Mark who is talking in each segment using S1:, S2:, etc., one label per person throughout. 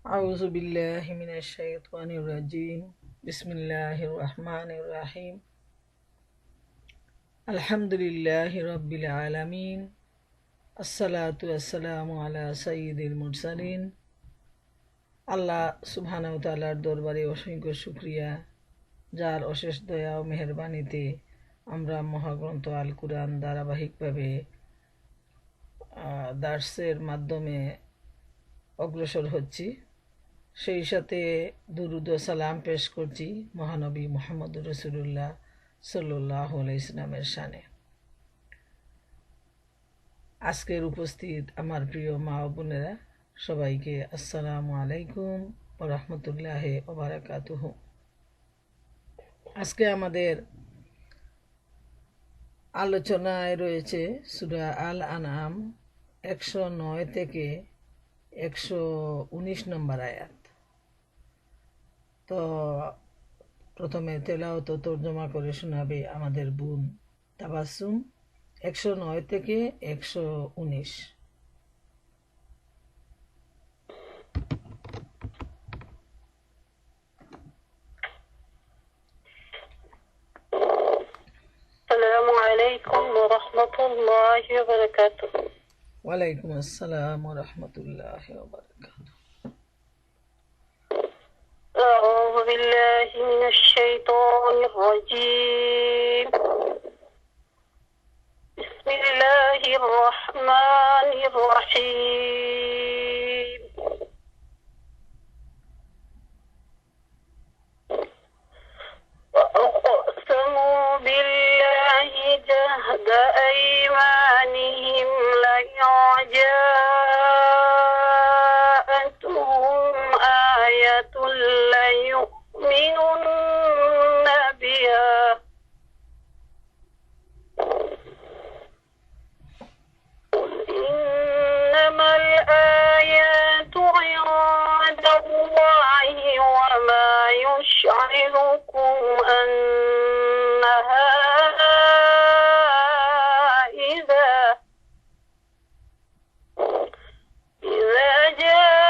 S1: أعوذ بالله من الشيطان الرجيم بسم الله الرحمن الرحيم الحمد لله رب العالمين الصلاة والسلام على سيد المرسلين আল্লাহ সুবহানাহু ওয়া তাআলার দরবারে অসংখ্য শুকরিয়া, যার অশেষ দয়া ও মেহেরবানিতে আমরা মহাগ্রন্থ আল কুরআন ধারাবাহিকভাবে দার্সের মাধ্যমে অগ্রসর হচ্ছি। সেই সাথে দুরুদ ও সালাম পেশ করছি মহানবী মুহাম্মদুর রাসূলুল্লাহ সাল্লাল্লাহু আলাইহি ওয়াসাল্লামের শানে। আজকের উপস্থিত আমার প্রিয় মা ও বোনেরা, সবাইকে আসসালামু আলাইকুম ওয়া রাহমাতুল্লাহি ওয়া বারাকাতুহু। আজকে আমাদের আলোচনায় রয়েছে সূরা আল আনআম 109 থেকে 119 নম্বর আয়াত। তো প্রথমে তেলাওয়াত ও তরজমা করে শোনাবে আমাদের বোন তাবাসসুম। 109 থেকে 119।
S2: السلام عليكم ورحمة الله وبركاته.
S1: ওয়ালাইকুম আসসালাম ওয়া রাহমাতুল্লাহি ওয়া বারাকাতুহু।
S2: أعوذ بالله من الشيطان الرجيم. بسم الله الرحمن الرحيم. وأقسموا بالله جهد أيمانهم لئن جاءتهم آية ليؤمنن بها قل إنما الآيات عند الله وما يشعركم أنها إذا جاءت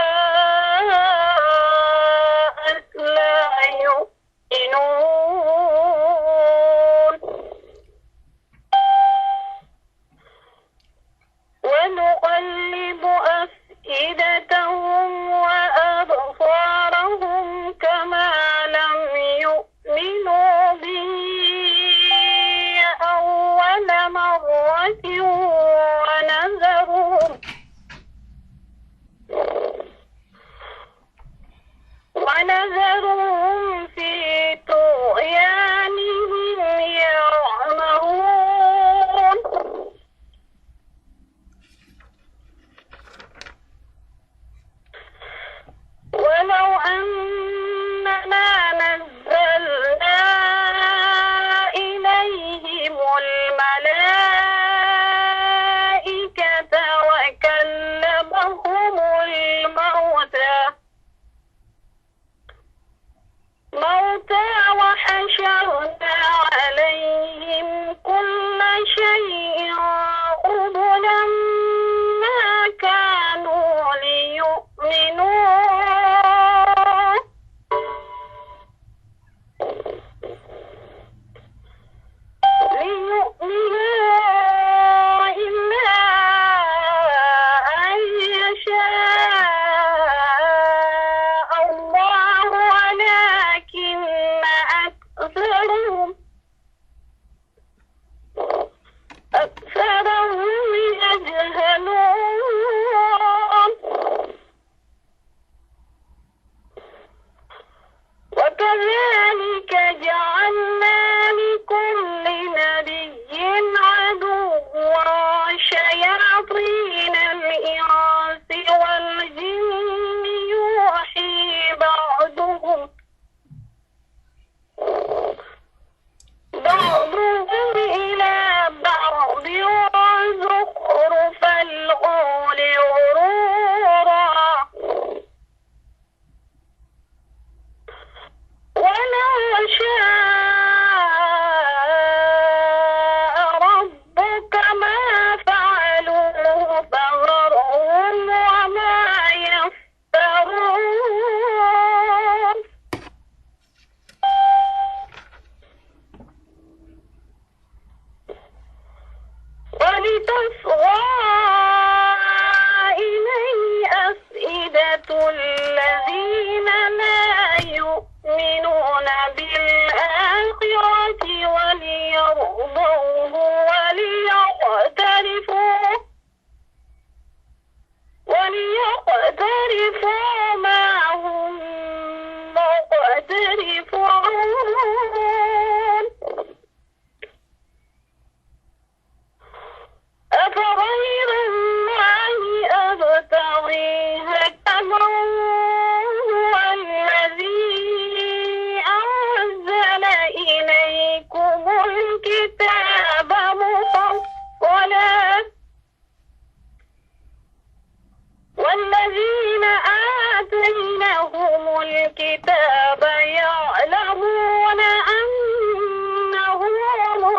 S2: الكتاب يعلمون أنه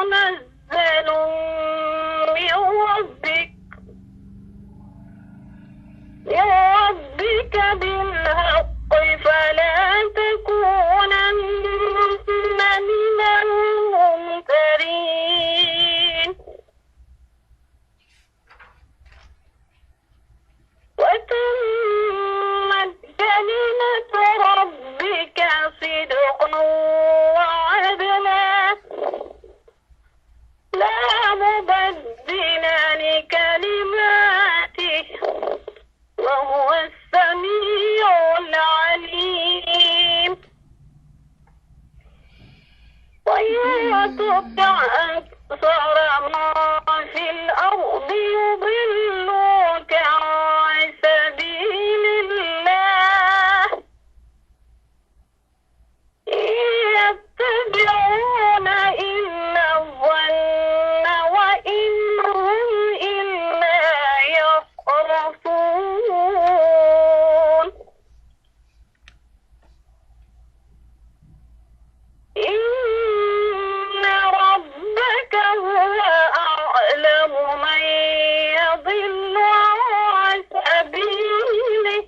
S2: منزل من ربك بالحق فلا تكونن من الممترين وتمت كلمة ربك صدقا وعدلا لا مبدل لكلماته وهو السميع العليم وإن تطع أكثر ما في الأرض يضلوك عن سبيل الله إن يتبعون إلا الظن وإن هم إلا يخرصون إن ربك هو أعلم من يضل عن سبيله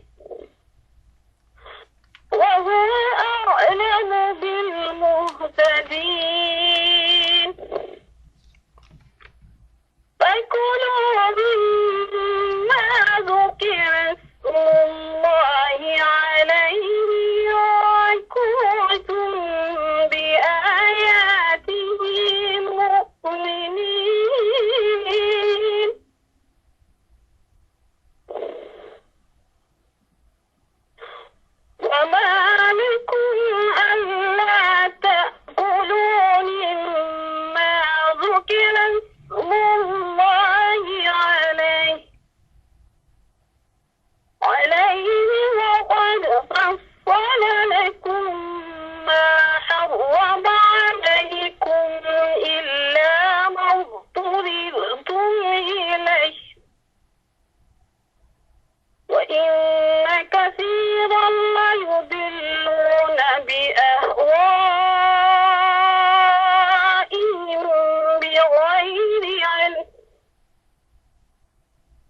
S2: وهو أعلم بالمهتدين فكلوا مما ذكر اسم الله عليه وكنتم بآياته مؤمنين وما لكم ألا تأكلوا مما ذكر اسم الله عليه وقد فصل لكم ما حرم عليكم إلا ما اضطررتم إليه وإن كثيرا ليضلون بأهوائهم بغير علم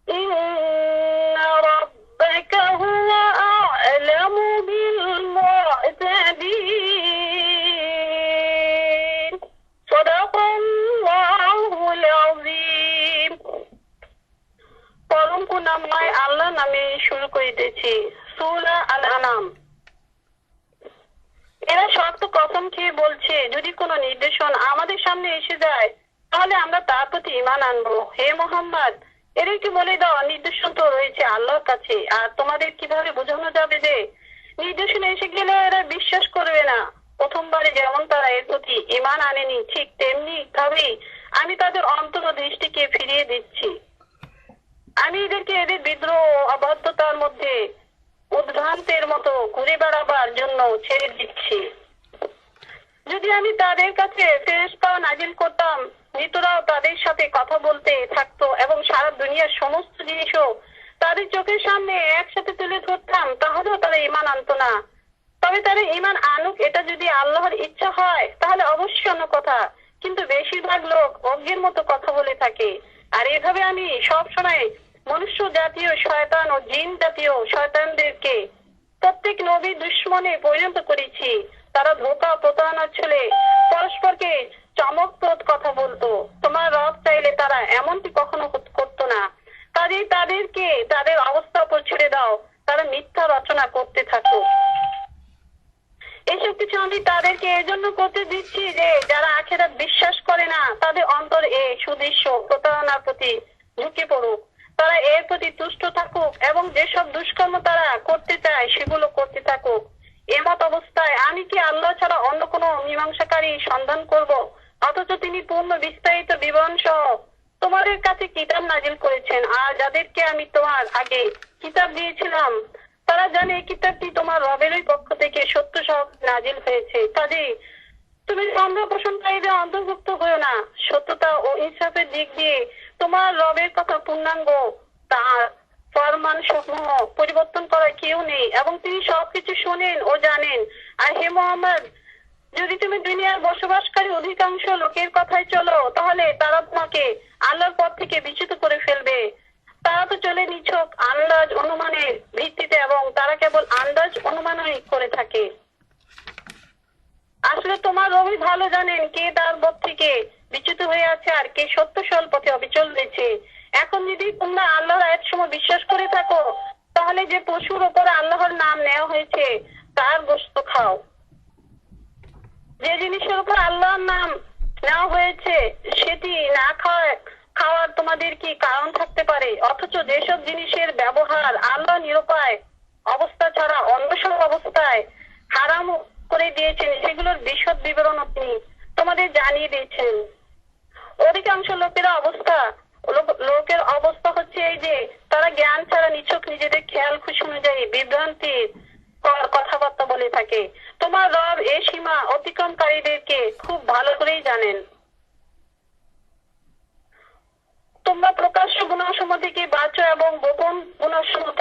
S2: إن ربك هو أعلم بالمعتدين صدق الله العظيم পরম নামায় আল্লাহ নামে শুরু করিতেছি সূরা আল আনাম। এরা শক্ত কসম খেয়ে বলছে যদি কোনো নির্দেশন আমাদের সামনে এসে যায় তাহলে আমরা তার প্রতি ঈমান আনবো। হে মুহাম্মদ, এদেরকে বলে দাও নির্দেশন তো রয়েছে আল্লাহর কাছে, আর তোমাদের কিভাবে বোঝানো যাবে যে নির্দেশন এসে গেলে এরা বিশ্বাস করবে না। প্রথমবারে যেমন তারা এর প্রতি ঈমান আনেনি ঠিক তেমনি ভাবেই আমি তাদের অন্তর ও দৃষ্টিকে ফিরিয়ে দিচ্ছি। আমি এদেরকে এদের বিদ্রোহ অবাধ্যতার মধ্যে উদ্ভ্রান্তের মতো ঘুরে বেড়াবার জন্য ছেড়ে দিচ্ছি। যদি আমি তাদের কাছে ফেরেশতা নাজিল করতাম, মৃতরাও তাদের সাথে কথা বলতে থাকতো এবং সারা দুনিয়ার সমস্ত জিনিসও তাদের চোখের সামনে একসাথে তুলে ধরতাম, তাহলেও তারা ঈমান আনতো না। তবে তারা ঈমান আনুক, এটা যদি আল্লাহর ইচ্ছা হয় তাহলে অবশ্যই অন্য কথা, কিন্তু বেশিরভাগ লোক অজ্ঞের মতো কথা বলে থাকে। আর এভাবে আমি সব সময় মনুষ্য জাতীয় শয়তান ও জিন জাতীয় শয়তানদেরকে প্রত্যেক নবীর দুশমনে পরিণত করেছি। তারা ধোঁকা প্রতারণার ছেলে পরস্পরকে চমকপ্রদ কথা বলতো। তোমার রব চাইলে তারা এমনটি কখনো করতো না। কাজেই তাদেরকে তাদের অবস্থা উপর ছেড়ে দাও, তারা মিথ্যা রচনা করতে থাকো। এসব কিছু আমি তাদেরকে এজন্য করতে দিচ্ছি যে যারা আখিরাত বিশ্বাস করে না তাদের অন্তর এই সুদৃশ্য প্রতারণার প্রতি ঝুঁকে পড়ুক, তারা এর প্রতি তুষ্ট থাকুক এবং যেসব দুষ্কর্ম তারা করতে চায় সেগুলো করতে থাকুক। এমত অবস্থায় আমি কি আল্লাহ ছাড়া অন্য কোনো মীমাংসাকারী সন্ধান করব? অথচ তিনি পূর্ণ বিস্তারিত বিবরণ সহ তোমাদের কাছে কিতাব নাজিল করেছেন। আর যাদেরকে আমি তোমার আগে কিতাব দিয়েছিলাম তারা জানে এই কিতাবটি তোমার রবেরই পক্ষ থেকে সত্য সহ নাজিল হয়েছে। কাজেই তুমি সন্দেহ পোষণকারীদের অন্তর্ভুক্ত হয়েও না। সত্যতা ও ইনসাফের দিক দিয়ে তোমার রবের কথা পূর্ণাঙ্গ, তার ফরমান সমূহ পরিবর্তন করার কেউ নেই এবং তিনি সবকিছু শোনেন ও জানেন। আর হে মোহাম্মদ, যদি তুমি দুনিয়ার বসবাসকারী অধিকাংশ লোকের কথায় চলো, তাহলে তারা তোমাকে আল্লাহর পথ থেকে বিচ্যুত করে ফেলবে। তারা তো চলে নিছক আন্দাজ অনুমানের ভিত্তিতে এবং তারা কেবল আন্দাজ অনুমানই করে থাকে। আসলে তোমার রবি ভালো জানেন কে তার পথ থেকে বিচ্যুত হয়ে আছে আর কে সত্য সরল পথে অবিচল রয়েছে। এখন যদি তোমরা আল্লাহর আয়াত সমূহ বিশ্বাস করে থাকো, তাহলে যে পশুর ওপর আল্লাহর নাম নেওয়া হয়েছে তার গোশত খাও। যে জিনিসের উপর আল্লাহর নাম নেওয়া হয়েছে সেটি না খাওয়ার তোমাদের কি কারণ থাকতে পারে? অথচ যেসব জিনিসের ব্যবহার আল্লাহ নিরুপায় অবস্থা ছাড়া অন্য সব অবস্থায় হারাম করে দিয়েছেন, সেগুলোর বিশদ বিবরণ তিনি তোমাদের জানিয়ে দিয়েছেন। অধিকাংশ লোকের অবস্থা হচ্ছে এই যে তারা জ্ঞান ছাড়া নিছক নিজেদের খেয়াল খুশি অনুযায়ী বিভ্রান্তির কথাবার্তা বলে থাকে। তোমার রব এ সীমা অতিক্রমকারীদেরকে খুব ভালো করেই জানেন। তোমরা প্রকাশ্য গুণাসমূহ থেকে বাঁচো এবং গোপন গুণাসমূহ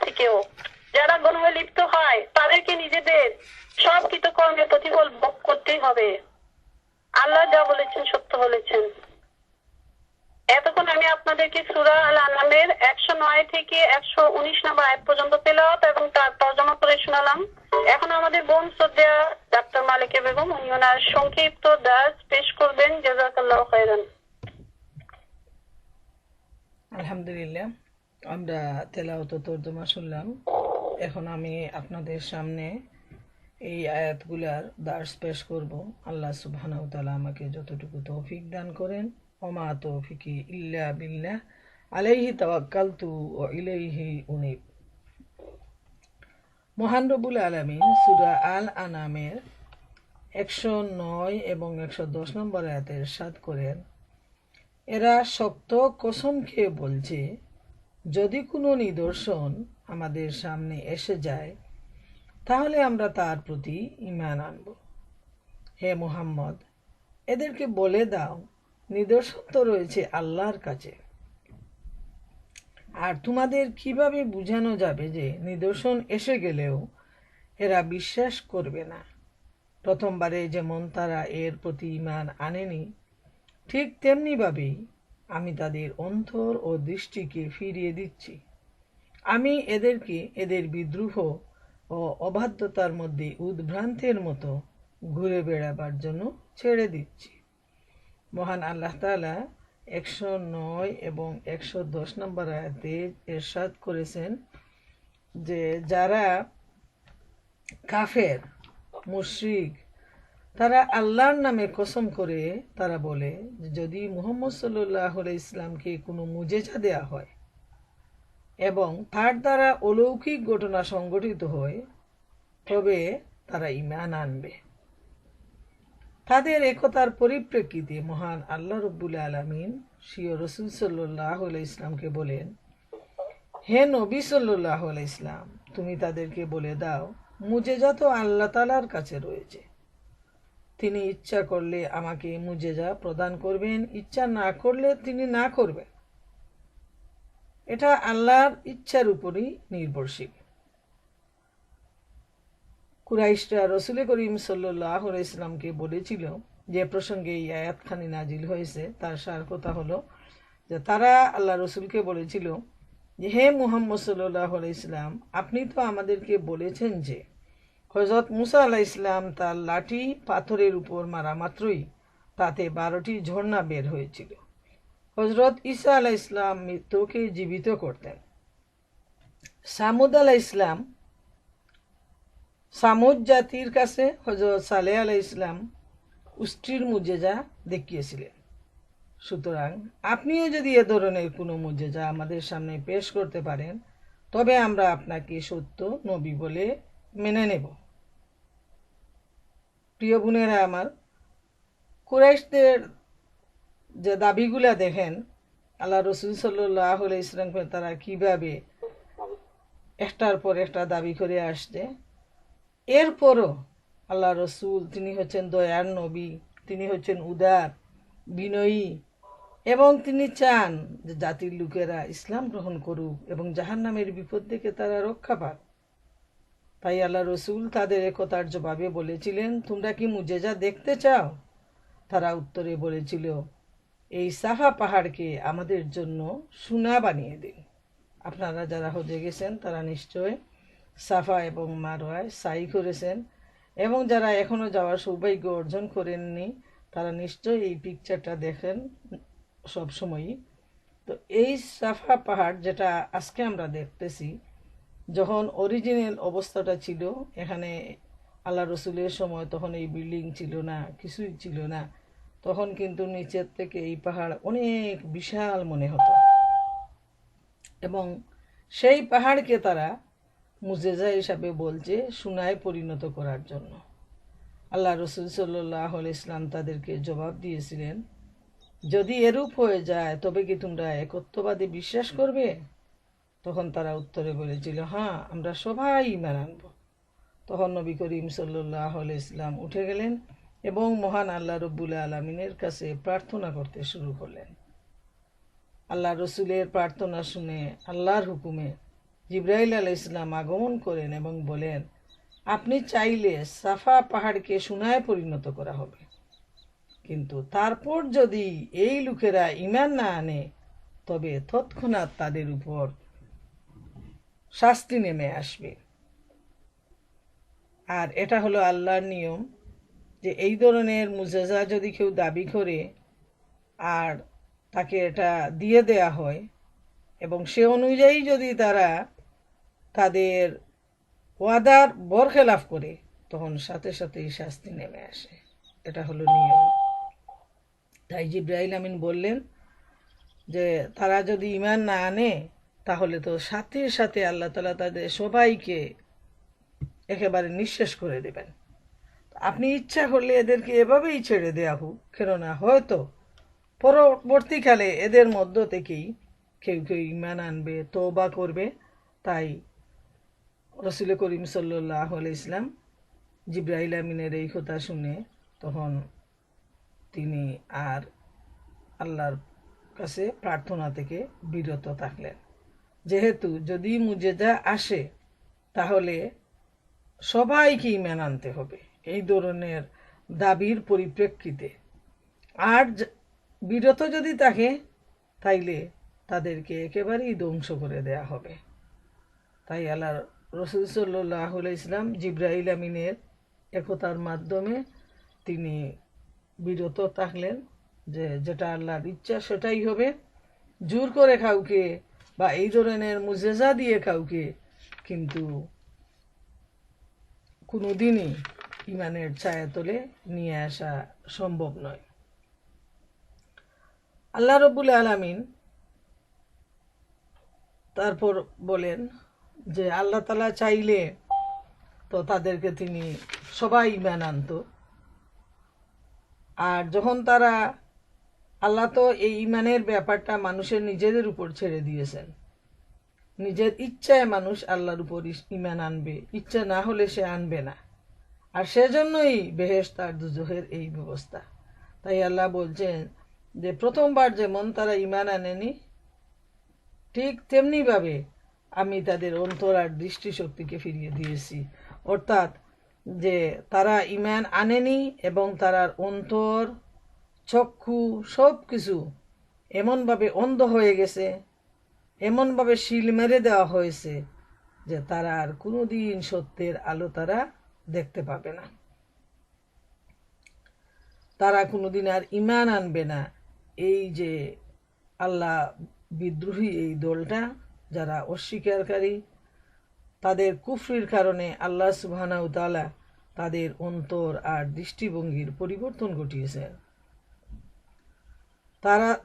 S2: থেকেও। যারা গুনাহে লিপ্ত হয় তাদেরকে নিজেদের সব কৃতকর্মের প্রতিফল ভোগ করতেই হবে। আল্লাহ যা বলেছেন সত্য বলেছেন। এতক্ষণ আমি আপনাদেরকে সূরা আল আনামের 109 থেকে 119 নম্বর আয়াত পর্যন্ত তেলাওয়াত এবং তার তর্জমা করে শোনালাম। এখন আমাদের বোন শ্রদ্ধা ডাক্তার মালিকা বেগম উনি ওনার সংক্ষিপ্ত দাস পেশ করবেন। জাযাকাল্লাহু খাইরান।
S1: আলহামদুলিল্লাহ, আমরা তেলাওয়াত ও তর্জমা শুনলাম। এখন আমি আপনাদের সামনে এই আয়াতগুলার দার্স পেশ করব। আল্লাহ সুবহানাহু ওয়া তাআলা আমাকে যতটুকু তৌফিক দান করেন। ওমা তৌফিকি ইল্লা বিল্লাহ, আলাইহি তাওয়াক্কালতু ওয়া ইলাইহি উনীব। মহান রব্বুল আলামিন সূরা আল আনামের 109 এবং 110 নম্বর আয়াতে ইরশাদ করেন, এরা শক্ত কসম খেয়ে বলছে, যদি কোনো নিদর্শন আমাদের সামনে এসে যায় তাহলে আমরা তার প্রতি ঈমান আনব। হে মুহাম্মদ, এদেরকে বলে দাও, নিদর্শন তো রয়েছে আল্লাহর কাছে। আর তোমাদের কিভাবে বোঝানো যাবে যে নিদর্শন এসে গেলেও এরা বিশ্বাস করবে না? প্রথমবারে যেমন তারা এর প্রতি ঈমান আনেনি, ঠিক তেমনিভাবেই আমি তাদের অন্তর ও দৃষ্টিকে ফিরিয়ে দিচ্ছি। আমি এদেরকে এদের বিদ্রোহ ও অবাধ্যতার মধ্যে উদ্ভ্রান্তের মতো ঘুরে বেড়াবার জন্য ছেড়ে দিচ্ছি। মহান আল্লাহ তাআলা 109 এবং 110 নম্বর আয়াতে ইরশাদ করেছেন যে যারা কাফের মুশরিক তারা আল্লাহর নামে কসম করে তারা বলে, যদি মুহাম্মদ সাল্লাল্লাহু আলাইহি ইসলামকে কোনো মুজেজা দেয়া হয় এবং তার দ্বারা অলৌকিক ঘটনা সংঘটিত হয় তবে তারা ঈমান আনবে। তাদের একতার পরিপ্রেক্ষিতে মহান আল্লাহ রাব্বুল আলামিন স্বীয় রাসূল সাল্লাল্লাহু আলাইহি ইসলামকে বলেন, হে নবী সাল্লাল্লাহু আলাইহি ইসলাম, তুমি তাদেরকে বলে দাও, মুজেজা তো আল্লাহ তাআলার কাছে রয়েছে। তিনি ইচ্ছা করলে আমাকে মুজেজা প্রদান করবেন, ইচ্ছা না করলে তিনি না করবেন। এটা আল্লাহর ইচ্ছার উপরই নির্ভরশীল। কুরাইশরা রাসূল করিম সাল্লাল্লাহু আলাইহি ইসলামকে বলেছিল, যে প্রসঙ্গে এই আয়াতখানি নাজিল হয়েছে তার সার কথা হলো যে তারা আল্লাহ রসুলকে বলেছিল যে, হে মুহাম্মদ সাল্লাল্লাহু আলাইহি ইসলাম, আপনি তো আমাদেরকে বলেছেন যে হযরত মুসা আলাইহিস ইসলাম তার লাঠি পাথরের উপর মারা মাত্রই তাতে 12টি ঝর্ণা বের হয়েছিল। হযরত ঈসা আলাইহিস ইসলাম মৃতকে জীবিত করতেন। সামুদ জাতির কাছে হযরত সালেহ আলাইহিস ইসলাম উষ্ট্রির মুজেজা দেখিয়েছিলেন। সুতরাং আপনিও যদি এ ধরনের কোনো মুজেজা আমাদের সামনে পেশ করতে পারেন তবে আমরা আপনাকে সত্য নবী বলে মেনে নেব। প্রিয় বোনেরা আমার, কুরাইশদের যে দাবিগুলা দেখেন, আল্লাহ রসুল সাল্লাল্লাহু আলাইহি ইসলামকে তারা কিভাবে একটার পর একটা দাবি করে আসছে। এরপরও আল্লাহ রসুল তিনি হচ্ছেন দয়ার নবী, তিনি হচ্ছেন উদার বিনয়ী এবং তিনি চান যে জাতির লোকেরা ইসলাম গ্রহণ করুক এবং জাহান্নামের বিপদ থেকে তারা রক্ষা পাক। তাই আল্লাহ রসুল তাদের একতার জবাবে বলেছিলেন, তোমরা কি মুজেজা দেখতে চাও? তারা উত্তরে বলেছিল, এই সাফা পাহাড়কে আমাদের জন্য সোনা বানিয়ে দিন। আপনারা যারা হজে গেছেন তারা নিশ্চয় সাফা এবং মারওয়ায় সাই করেছেন, এবং যারা এখনো যাওয়ার সৌভাগ্য অর্জন করেননি তারা নিশ্চয় এই পিকচারটা দেখেন সবসময়ই। তো এই সাফা পাহাড় যেটা আজকে আমরা দেখতেছি, যখন অরিজিনাল অবস্থাটা ছিল এখানে আল্লাহ রসুলের সময়, তখন এই বিল্ডিং ছিল না, কিছুই ছিল না। তখন কিন্তু নিচের থেকে এই পাহাড় অনেক বিশাল মনে হতো, এবং সেই পাহাড়কে তারা মুজেজা হিসাবে বলছে সোনায় পরিণত করার জন্য। আল্লাহ রসুল সাল্লাহ ইসলাম তাদেরকে জবাব দিয়েছিলেন, যদি এরূপ হয়ে যায় তবে কি তোমরা একত্ববাদে বিশ্বাস করবে? তখন তারা উত্তরে বলেছিল, হ্যাঁ, আমরা সবাই ঈমান আনব। তখন নবী করিম সাল্লাহ ইসলাম উঠে গেলেন এবং মহান আল্লাহ রব্বুল আলমিনের কাছে প্রার্থনা করতে শুরু করলেন। আল্লাহ রসুলের প্রার্থনা শুনে আল্লাহর হুকুমে জিব্রাইল আলাইহিস ইসলাম আগমন করেন এবং বলেন, আপনি চাইলে সাফা পাহাড়কে সোনায় পরিণত করা হবে, কিন্তু তারপর যদি এই লোকেরা ঈমান না আনে তবে তৎক্ষণাৎ তাদের উপর শাস্তি নেমে আসবে। আর এটা হলো আল্লাহর নিয়ম যে এই ধরনের মুজেজা যদি কেউ দাবি করে আর তাকে এটা দিয়ে দেয়া হয় এবং সে অনুযায়ী যদি তারা তাদের ওয়াদার বরখেলাফ করে, তখন সাথে সাথেই শাস্তি নেমে আসে। এটা হলো নিয়ম। তাই জিব্রাইল আমিন বললেন যে তারা যদি ঈমান না আনে তাহলে তো সাথে সাথে আল্লাহ তাআলা তাদের সবাইকে একেবারে নিঃশেষ করে দেবেন। আপনি ইচ্ছা করলে এদেরকে এভাবেই ছেড়ে দেয়া হোক, কেননা হয়তো পরবর্তীকালে এদের মধ্য থেকেই কেউ কেউ ঈমান আনবে, তওবা করবে। তাই রসুল করিম সাল্লাল্লাহু আলাইহি ইসলাম জিব্রাইল আমিনের এই কথা শুনে তখন তিনি আর আল্লাহর কাছে প্রার্থনা থেকে বিরত থাকলেন, যেহেতু যদি মুজেজা আসে তাহলে সবাইকে ঈমান আনতে হবে এই ধরনের দাবির পরিপ্রেক্ষিতে। আর বিরত যদি থাকে তাইলে তাদেরকে একেবারেই ধ্বংস করে দেয়া হবে। তাই আল্লাহ রসুল সাল্লাল্লাহু আলাইহি ইসলাম জিব্রাইল আমিনের একতার মাধ্যমে তিনি বিরত থাকলেন, যে যেটা আল্লাহর ইচ্ছা সেটাই হবে। জোর করে কাউকে বা এই ধরনের মুজেজা দিয়ে কাউকে কিন্তু কোনোদিনই ইমানের ছায়াতলে নিয়ে আসা সম্ভব নয়। আল্লাহ রব্বুল আলামিন তারপর বলেন যে আল্লাহ তাআলা চাইলে তো তাদেরকে তিনি সবাই ঈমান আনত। আর যখন তারা, আল্লাহ তো এই ঈমানের ব্যাপারটা মানুষের নিজেদের উপর ছেড়ে দিয়েছেন, নিজের ইচ্ছায় মানুষ আল্লাহর উপর ঈমান আনবে, ইচ্ছা না হলে সে আনবে না। আর সেজন্যই বেহেশত আর দুজহের এই ব্যবস্থা। তাই আল্লাহ বলছেন যে প্রথমবার যেমন তারা ঈমান আনেনি, ঠিক তেমনিভাবে আমি তাদের অন্তর আর দৃষ্টিশক্তিকে ফিরিয়ে দিয়েছি। অর্থাৎ যে তারা ঈমান আনেনি এবং তারার অন্তর, চক্ষু সব কিছু এমনভাবে অন্ধ হয়ে গেছে, এমনভাবে শিল মেরে দেওয়া হয়েছে যে তারা আর কোনোদিন সত্যের আলো তারা দেখতে পাবে না, তারা কোনোদিন আর ঈমান আনবে না। এই যে আল্লাহ বিদ্রোহী এই দলটা, যারা অস্বীকারী, তাদের কুফরির কারণে আল্লাহ সুবহানাহু ওয়া তাআলা তাদের অন্তর আর দৃষ্টিভঙ্গির পরিবর্তন ঘটিয়েছেন।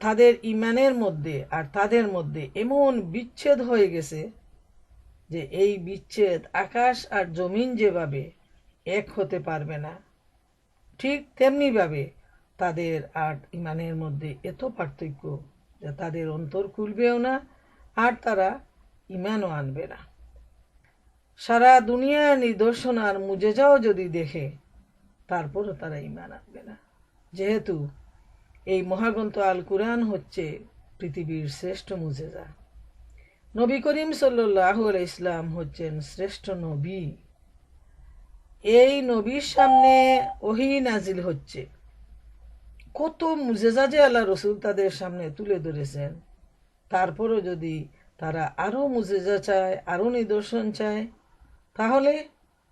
S1: তাদের ঈমানের মধ্যে আর তাদের মধ্যে এমন বিচ্ছেদ হয়ে গেছে যে এই বিচ্ছেদ আকাশ আর জমিন যেভাবে এক হতে পারবে না, ঠিক তেমনিভাবে তাদের আর ঈমানের মধ্যে এত পার্থক্য যে তাদের অন্তর খুলবেও না আর তারা ঈমানও আনবে না। সারা দুনিয়ার নিদর্শন আর মুজেজাও যদি দেখে তারপরও তারা ঈমান আনবে না, যেহেতু এই মহাগ্রন্থ আল কুরআন হচ্ছে পৃথিবীর শ্রেষ্ঠ মুজেজা। নবী করিম সাল্লাল্লাহু আলাইহি ইসলাম হচ্ছেন শ্রেষ্ঠ নবী। এই নবীর সামনে ওহী নাজিল হচ্ছে, কত মুজেজা যে আল্লাহ রসুল তাদের সামনে তুলে ধরেছেন। তারপরও যদি তারা আরো মুজেজা চায়, আরো নিদর্শন চায়, তাহলে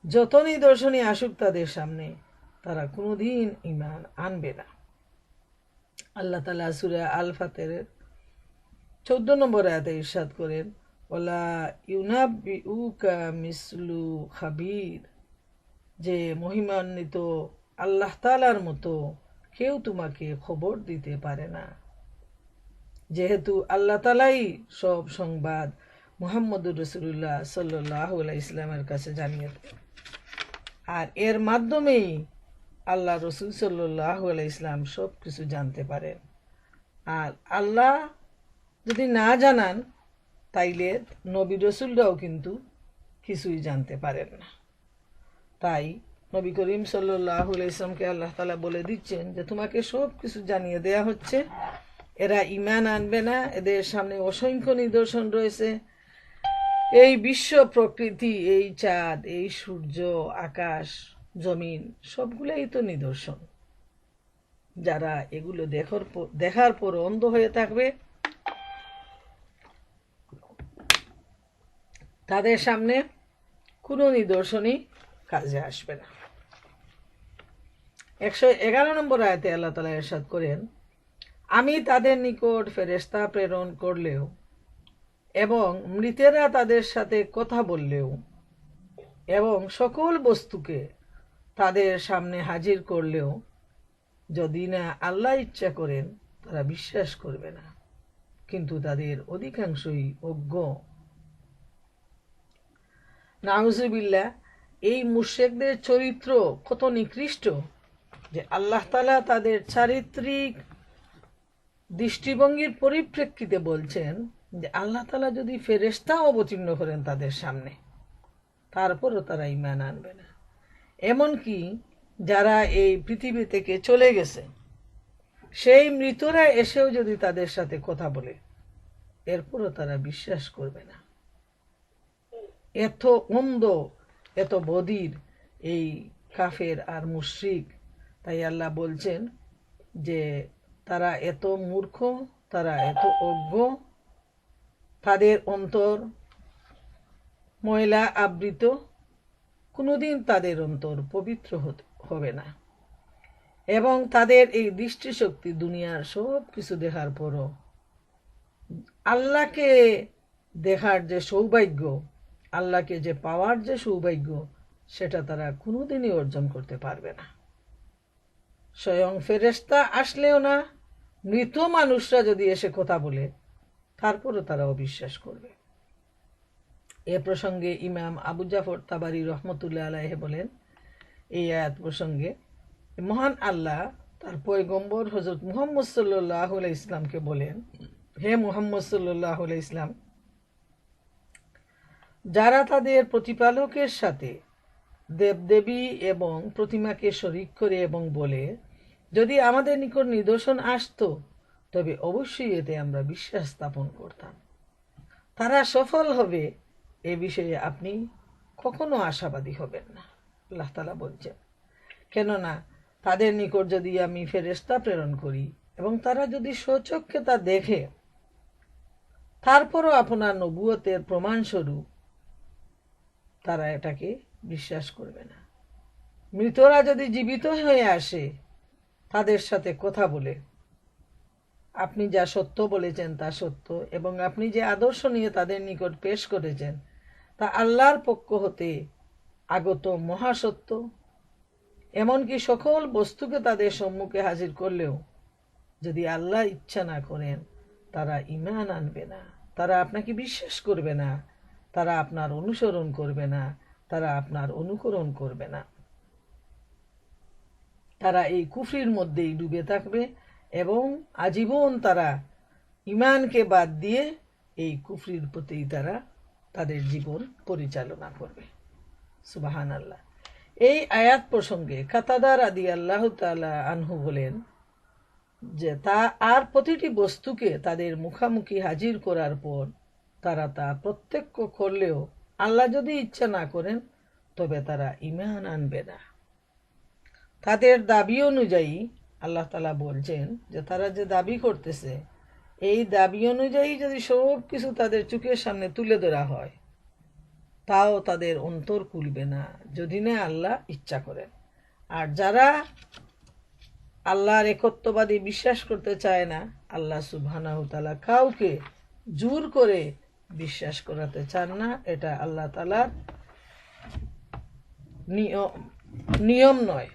S1: যত নিদর্শনই আসুক তাদের সামনে, তারা কোনোদিন ঈমান আনবে না। আল্লাহ তাআলা সূরা আল ফাতিরের 14 নম্বর আয়াতে ইরশাদ করেন, ওয়ালা ইউনাব্বিউকা মিসলু খাবীর, যে মহিমান্বিত আল্লাহ তাআলার মতো কেউ তোমাকে খবর দিতে পারে না। যেহেতু আল্লাহ তাআলাই সব সংবাদ মুহাম্মদুর রাসূলুল্লাহ সাল্লাল্লাহু আলাইহি ইসলামের কাছে জানিয়ে দেন, আর এর মাধ্যমেই আল্লাহ রসুল সাল্লাল্লাহু আলাইহি ইসলাম সব কিছু জানতে পারেন। আর আল্লাহ যদি না জানান, তাইলে নবী রসুলরাও কিন্তু কিছুই জানতে পারেন না। তাই নবী করিম সাল্লাল্লাহু আলাইহি ইসলামকে আল্লাহ তাআলা বলে দিচ্ছেন যে তোমাকে সব কিছু জানিয়ে দেয়া হচ্ছে, এরা ঈমান আনবে না, এদের সামনে অসংখ্য নিদর্শন রয়েছে। এই বিশ্ব প্রকৃতি, এই চাঁদ, এই সূর্য, আকাশ, জমিন, সবগুলোই তো নিদর্শন। যারা এগুলো দেখার পর অন্ধ হয়ে থাকবে, তাদের সামনে কোনো নিদর্শনই কাজে আসবে না। 111 নম্বর আয়াতে আল্লাহ তাআলা ইরশাদ করেন, আমি তাদের নিকট ফেরেশতা প্রেরণ করলেও এবং মৃতেরা তাদের সাথে কথা বললেও এবং সকল বস্তুকে তাদের সামনে হাজির করলেও যদি না আল্লাহ ইচ্ছা করেন, তারা বিশ্বাস করবে না, কিন্তু তাদের অধিকাংশই অজ্ঞ। নাউজুবিল্লাহ, এই মুশরিকদের চরিত্র কত নিকৃষ্ট যে আল্লাহ তাআলা তাদের চারিত্রিক দৃষ্টিভঙ্গির পরিপ্রেক্ষিতে বলছেন যে আল্লাহ তাআলা যদি ফেরেশতা অবতীর্ণ করেন তাদের সামনে, তারপরও তারা ঈমান আনবে না। এমনকি যারা এই পৃথিবী থেকে চলে গেছে, সেই মৃতরা এসেও যদি তাদের সাথে কথা বলে, এরপরও তারা বিশ্বাস করবে না। এত অন্ধ, এত বধির এই কাফের আর মুশরিক। তাই আল্লাহ বলছেন যে তারা এত মূর্খ, তারা এত অজ্ঞ, তাদের অন্তর ময়লা আবৃত, কোনোদিন তাদের অন্তর পবিত্র হবে না। এবং তাদের এই দৃষ্টিশক্তি দুনিয়ার সব কিছু দেখার পরও আল্লাহকে দেখার যে সৌভাগ্য, আল্লাহকে যে পাওয়ার যে সৌভাগ্য, সেটা তারা কোনোদিনই অর্জন করতে পারবে না। স্বয়ং ফেরেশতা আসলেও না, মৃত মানুষরা যদি এসে কথা বলে, তারপরও তারা অবিশ্বাস করবে। এ প্রসঙ্গে ইমাম আবু জাফর তাবারি রহমতুল্লাহ আলাইহি বলেন, এই আয়াত প্রসঙ্গে মহান আল্লাহ তার পয়গম্বর হযরত মুহাম্মদ সাল্লাল্লাহু আলাইহি ইসলামকে বলেন, হে মুহাম্মদ সাল্লাল্লাহু আলাইহি ইসলাম, যারা তাদের প্রতিপালকের সাথে দেবদেবী এবং প্রতিমাকে শরীক করে এবং বলে, যদি আমাদের নিকট নিদর্শন আসতো তবে অবশ্যই এতে আমরা বিশ্বাস স্থাপন করতাম, তারা সফল হবে এ বিষয়ে আপনি কখনো আশাবাদী হবেন না। আল্লাহ তাআলা বলছেন, কেননা তাদের নিকট যদি আমি ফেরেশতা প্রেরণ করি এবং তারা যদি স্বচক্ষে তা দেখে, তারপরও আপনার নবুয়তের প্রমাণস্বরূপ তারা এটাকে বিশ্বাস করবে না। মৃতরা যদি জীবিত হয়ে আসে, তাদের সাথে কথা বলে, আপনি যা সত্য বলেছেন তা সত্য, এবং আপনি যে আদর্শ নিয়ে তাদের নিকট পেশ করেছেন তা আল্লাহর পক্ষ হতে আগত মহাসত্য, এমনকি সকল বস্তুকে তাদের সম্মুখে হাজির করলেও যদি আল্লাহ ইচ্ছা না করেন, তারা ঈমান আনবে না, তারা আপনাকে বিশ্বাস করবে না, তারা আপনার অনুসরণ করবে না, তারা আপনার অনুকরণ করবে না। তারা এই কুফরির মধ্যেই ডুবে থাকবে এবং আজীবন তারা ঈমানকে বাদ দিয়ে এই কুফরির প্রতি তারা তাদের জীবন পরিচালনা করবে। সুবহানাল্লাহ। এই আয়াত প্রসঙ্গে কাতাদা রাদিয়াল্লাহু তাআলা আনহু বলেন, যে তা আর প্রতিটি বস্তুকে তাদের মুখামুখি হাজির করার পর তারা তা প্রত্যক্ষ করলেও আল্লাহ যদি ইচ্ছা না করেন তবে তারা ঈমান আনবে না। তাদের দাবি অনুযায়ী আল্লাহ তাআলা বলছেন যে তারা যে দাবি করতেছে, এই দাবি অনুযায়ী যদি সব কিছু তাদের চোখের সামনে তুলে ধরা হয় তাও তাদের অন্তর খুলবে না, যদি না আল্লাহ ইচ্ছা করেন। আর যারা আল্লাহর একত্ববাদী বিশ্বাস করতে চায় না, আল্লাহ সুবহানাহু তাআলা কাউকে জোর করে বিশ্বাস করাতে চান না, এটা আল্লাহ তাআলার নিয়ম নয়।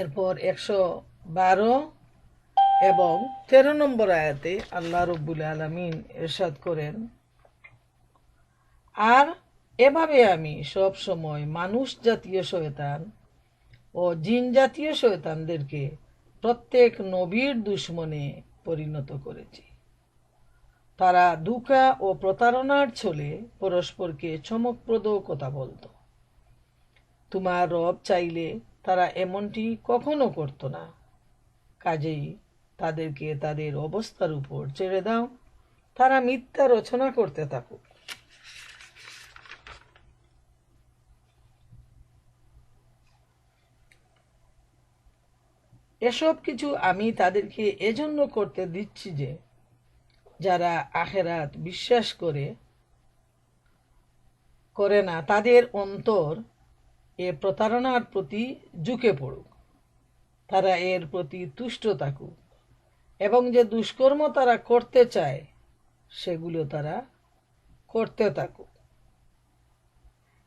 S1: এরপর 112 এবং 13 নম্বর আয়াতে আল্লাহ রব্বুল আলামিন ইরশাদ করেন, আর এভাবে আমি সব সময় মানুষ জাতীয় শয়তান ও জিন জাতীয় শয়তানদেরকে প্রত্যেক নবীর দুশমনে পরিণত করেছি। তারা ধোঁকা ও প্রতারণার ছলে পরস্পরকে চমকপ্রদ কথা বলতো। তোমার রব চাইলে তারা এমনটি কখনো করত না। কাজেই তাদেরকে তাদের অবস্থার উপর ছেড়ে দাও, তারা মিথ্যা রচনা করতে থাকুক। এসব কিছু আমি তাদেরকে এজন্য করতে দিচ্ছি যে যারা আখেরাত বিশ্বাস করে না তাদের অন্তর এ প্রতারণার প্রতি ঝুঁকে পড়ুক, তারা এর প্রতি তুষ্ট থাকুক এবং যে দুষ্কর্ম তারা করতে চায় সেগুলো তারা করতে থাকুক।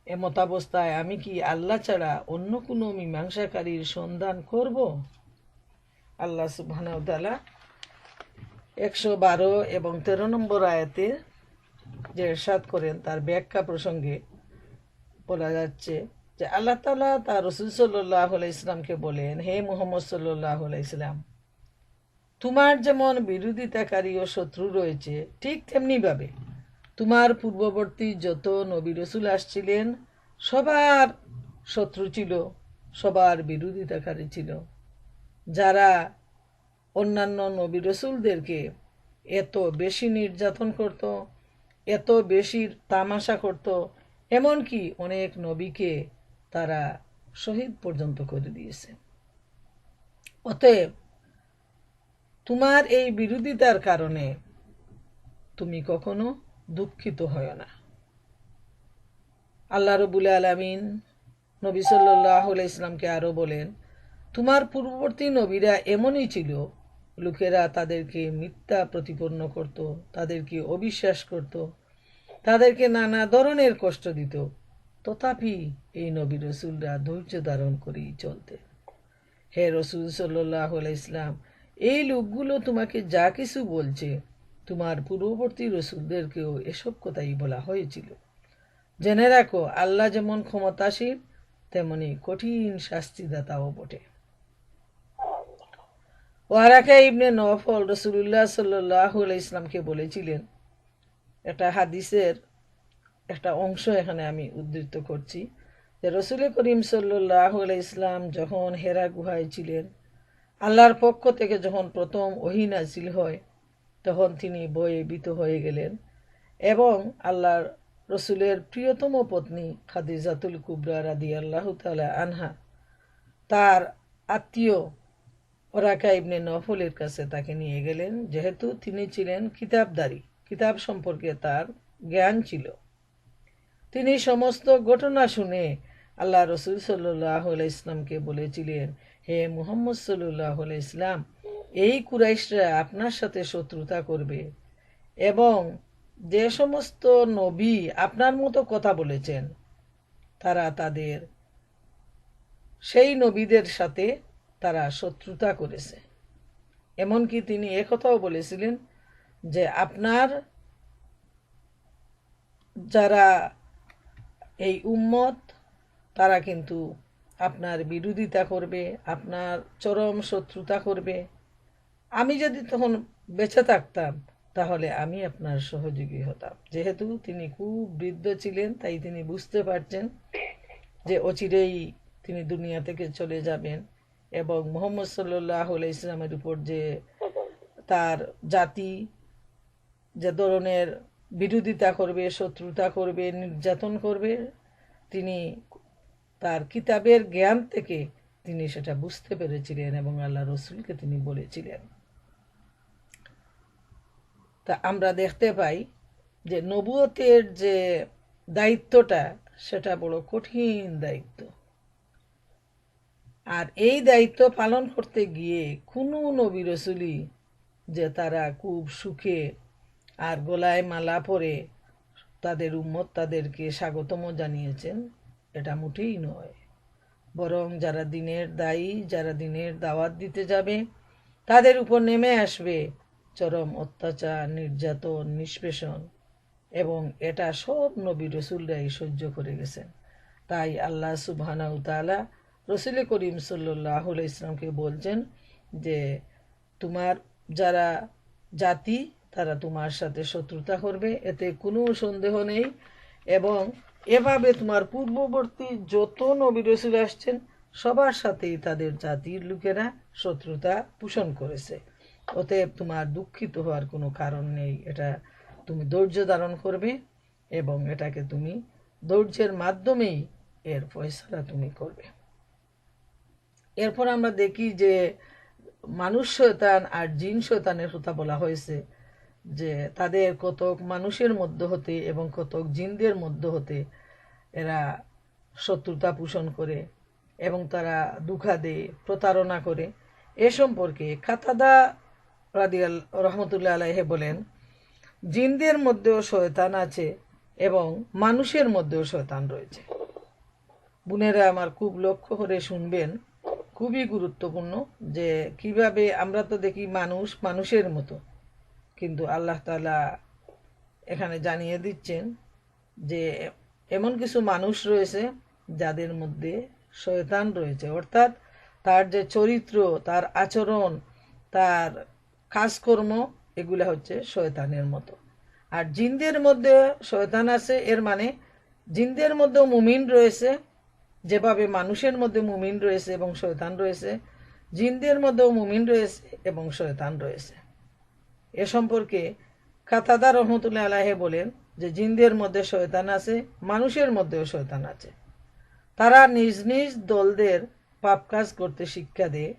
S1: এমতাবস্থায় আমি কি আল্লাহ ছাড়া অন্য কোনো মীমাংসাকারীর সন্ধান করব? আল্লাহ সুবহানাহু ওয়া তাআলা 112 এবং 13 নম্বর আয়াতে যে ইরশাদ করেন তার ব্যাখ্যা প্রসঙ্গে বলা যাচ্ছে যে আল্লাহ তাআলা তার রাসূল সাল্লাল্লাহু আলাইহি ইসলামকে বলেন, হে মুহাম্মদ সাল্লাল্লাহু আলাইহি ইসলাম, তোমার যেমন বিরোধিতাকারী ও শত্রু রয়েছে ঠিক তেমনিভাবে তোমার পূর্ববর্তী যত নবী রাসূল আসছিলেন সবার শত্রু ছিল, সবার বিরোধিতাকারী ছিল। যারা অন্যান্য নবী রাসূলদেরকে এত বেশি নির্যাতন করত, এত বেশি তামাশা করত, এমনকি অনেক নবীকে তারা শহীদ পর্যন্ত করে দিয়েছে। অতএব তোমার এই বিরোধিতার কারণে তুমি কখনো দুঃখিত হয় না। আল্লাহ রাব্বুল আলামিন নবী সাল্লাল্লাহু আলাইহি ইসলামকে আরো বলেন, তোমার পূর্ববর্তী নবীরা এমনই ছিল, লোকেরা তাদেরকে মিথ্যা প্রতিপন্ন করত, তাদেরকে অবিশ্বাস করত, তাদেরকে নানা ধরনের কষ্ট দিত, তথাপি এই নবী রাসূলরা ধৈর্য ধারণ করেই চলতেন। হে রাসূল সাল্লাল্লাহু আলাইহি ইসলাম, এই লোকগুলো তোমাকে যা কিছু বলছে তোমার পূর্ববর্তী রাসূলদেরকেও এসব কথাই বলা হয়েছিল। জেনে রাখো, আল্লাহ যেমন ক্ষমতাশীল তেমনি কঠিন শাস্তিদাতাও বটে। ওয়ারাকা ইবনে নওফল রাসূলুল্লাহ সাল্লাল্লাহু আলাইহি ইসলামকে বলেছিলেন, এটা হাদিসের একটা অংশ এখানে আমি উদ্ধৃত করছি, যে রাসূল করিম সাল্লাল্লাহু আলাইহি ইসলাম যখন হেরা গুহায় ছিলেন, আল্লাহর পক্ষ থেকে যখন প্রথম ওহী নাযিল হয় তখন তিনি ভয়ে ভীত হয়ে গেলেন এবং আল্লাহর রসুলের প্রিয়তম পত্নী খাদিজাতুল কুবরা রাদিয়াল্লাহু তাআলা আনহা তার আত্মীয় ওরাকা ইবনে নওফলের কাছে তাকে নিয়ে গেলেন, যেহেতু তিনি ছিলেন কিতাবধারী, কিতাব সম্পর্কে তার জ্ঞান ছিল। তিনি সমস্ত ঘটনা শুনে আল্লাহ রসুল সাল্লাল্লাহু আলাইহি ইসলামকে বলেছিলেন, হে মুহাম্মদ সাল্লাল্লাহু আলাইহি ইসলাম, এই কুরাইশরা আপনার সাথে শত্রুতা করবে এবং যে সমস্ত নবী আপনার মতো কথা বলেছেন তারা তাদের সেই নবীদের সাথে তারা শত্রুতা করেছে। এমনকি তিনি একথাও বলেছিলেন যে আপনার যারা এই উম্মত তারা কিন্তু আপনার বিরোধিতা করবে, আপনার চরম শত্রুতা করবে। আমি যদি তখন বেঁচে থাকতাম তাহলে আমি আপনার সহযোগী হতাম। যেহেতু তিনি খুব বৃদ্ধ ছিলেন তাই তিনি বুঝতে পারছেন যে অচিরেই তিনি দুনিয়া থেকে চলে যাবেন এবং মুহাম্মদ সাল্লাল্লাহু আলাইহি ইসলামের উপর যে তার জাতি যে ধরনের বিরোধিতা করবে, শত্রুতা করবে, নির্যাতন করবে, তিনি তার কিতাবের জ্ঞান থেকে তিনি সেটা বুঝতে পেরেছিলেন এবং আল্লাহ রসুলকে তিনি বলেছিলেন। তা আমরা দেখতে পাই যে নবুয়তের যে দায়িত্বটা সেটা বড় কঠিন দায়িত্ব। আর এই দায়িত্ব পালন করতে গিয়ে কোনো নবী রসুলই যে তারা খুব সুখে আর গলায় মালা পরে তাদের উম্মত তাদেরকে স্বাগতম জানিয়েছেন, এটা মোটেই নয়। বরং যারা দিনের দায়ী, যারা দিনের দাওয়াত দিতে যাবে, তাদের উপর নেমে আসবে চরম অত্যাচার, নির্যাতন, নিষ্পেষণ, এবং এটা সব নবী রসুলরাই সহ্য করে গেছেন। তাই আল্লাহ সুবহানাহু তাআলা রসুল করিম সাল্লাল্লাহু আলাইহি ইসলামকে বলছেন যে তোমার যারা জাতি তারা তোমার সাথে শত্রুতা করবে, এতে কোনো সন্দেহ নেই। এবং এভাবে তোমার পূর্ববর্তী যত নবী রসুল আসছেন সবার সাথেই তাদের জাতির লোকেরা শত্রুতা পোষণ করেছে। অতএব তোমার দুঃখিত হওয়ার কোনো কারণ নেই। এটা তুমি ধৈর্য ধারণ করবে এবং এটাকে তুমি ধৈর্যের মাধ্যমেই এর ফয়সালা তুমি করবে। এরপর আমরা দেখি যে মানুষ শয়তান আর জিন শয়তানের কথা বলা হয়েছে, যে তাদের কতক মানুষের মধ্য হতে এবং কতক জিনদের মধ্য হতে এরা শত্রুতা পোষণ করে এবং তারা দুঃখা দেয়, প্রতারণা করে। এ সম্পর্কে কাতাদা রহমতুল্লাহ আলাইহি বলেন, জিনদের মধ্যেও শয়তান আছে এবং মানুষের মধ্যেও শয়তান রয়েছে। বোনেরা আমার খুব লক্ষ্য করে শুনবেন, খুবই গুরুত্বপূর্ণ, যে কিভাবে আমরা তো দেখি মানুষ মানুষের মতো, কিন্তু আল্লাহ তাআলা এখানে জানিয়ে দিচ্ছেন যে এমন কিছু মানুষ রয়েছে যাদের মধ্যে শয়তান রয়েছে, অর্থাৎ তার যে চরিত্র, তার আচরণ, তার কাজকর্ম এগুলা হচ্ছে শয়তানের মতো। আর জিনদের মধ্যে শয়তান আছে, এর মানে জিনদের মধ্যেও মুমিন রয়েছে, যেভাবে মানুষের মধ্যে মুমিন রয়েছে এবং শয়তান রয়েছে, জিনদের মধ্যেও মুমিন রয়েছে এবং শয়তান রয়েছে। এ সম্পর্কে কাতাদা রহমতুল্লাহ আলাইহি বলেন যে জিনদের মধ্যে শয়তান আছে, মানুষের মধ্যেও শয়তান আছে। তারা নিজ নিজ দলদের পাপ কাজ করতে শিক্ষা দেয়।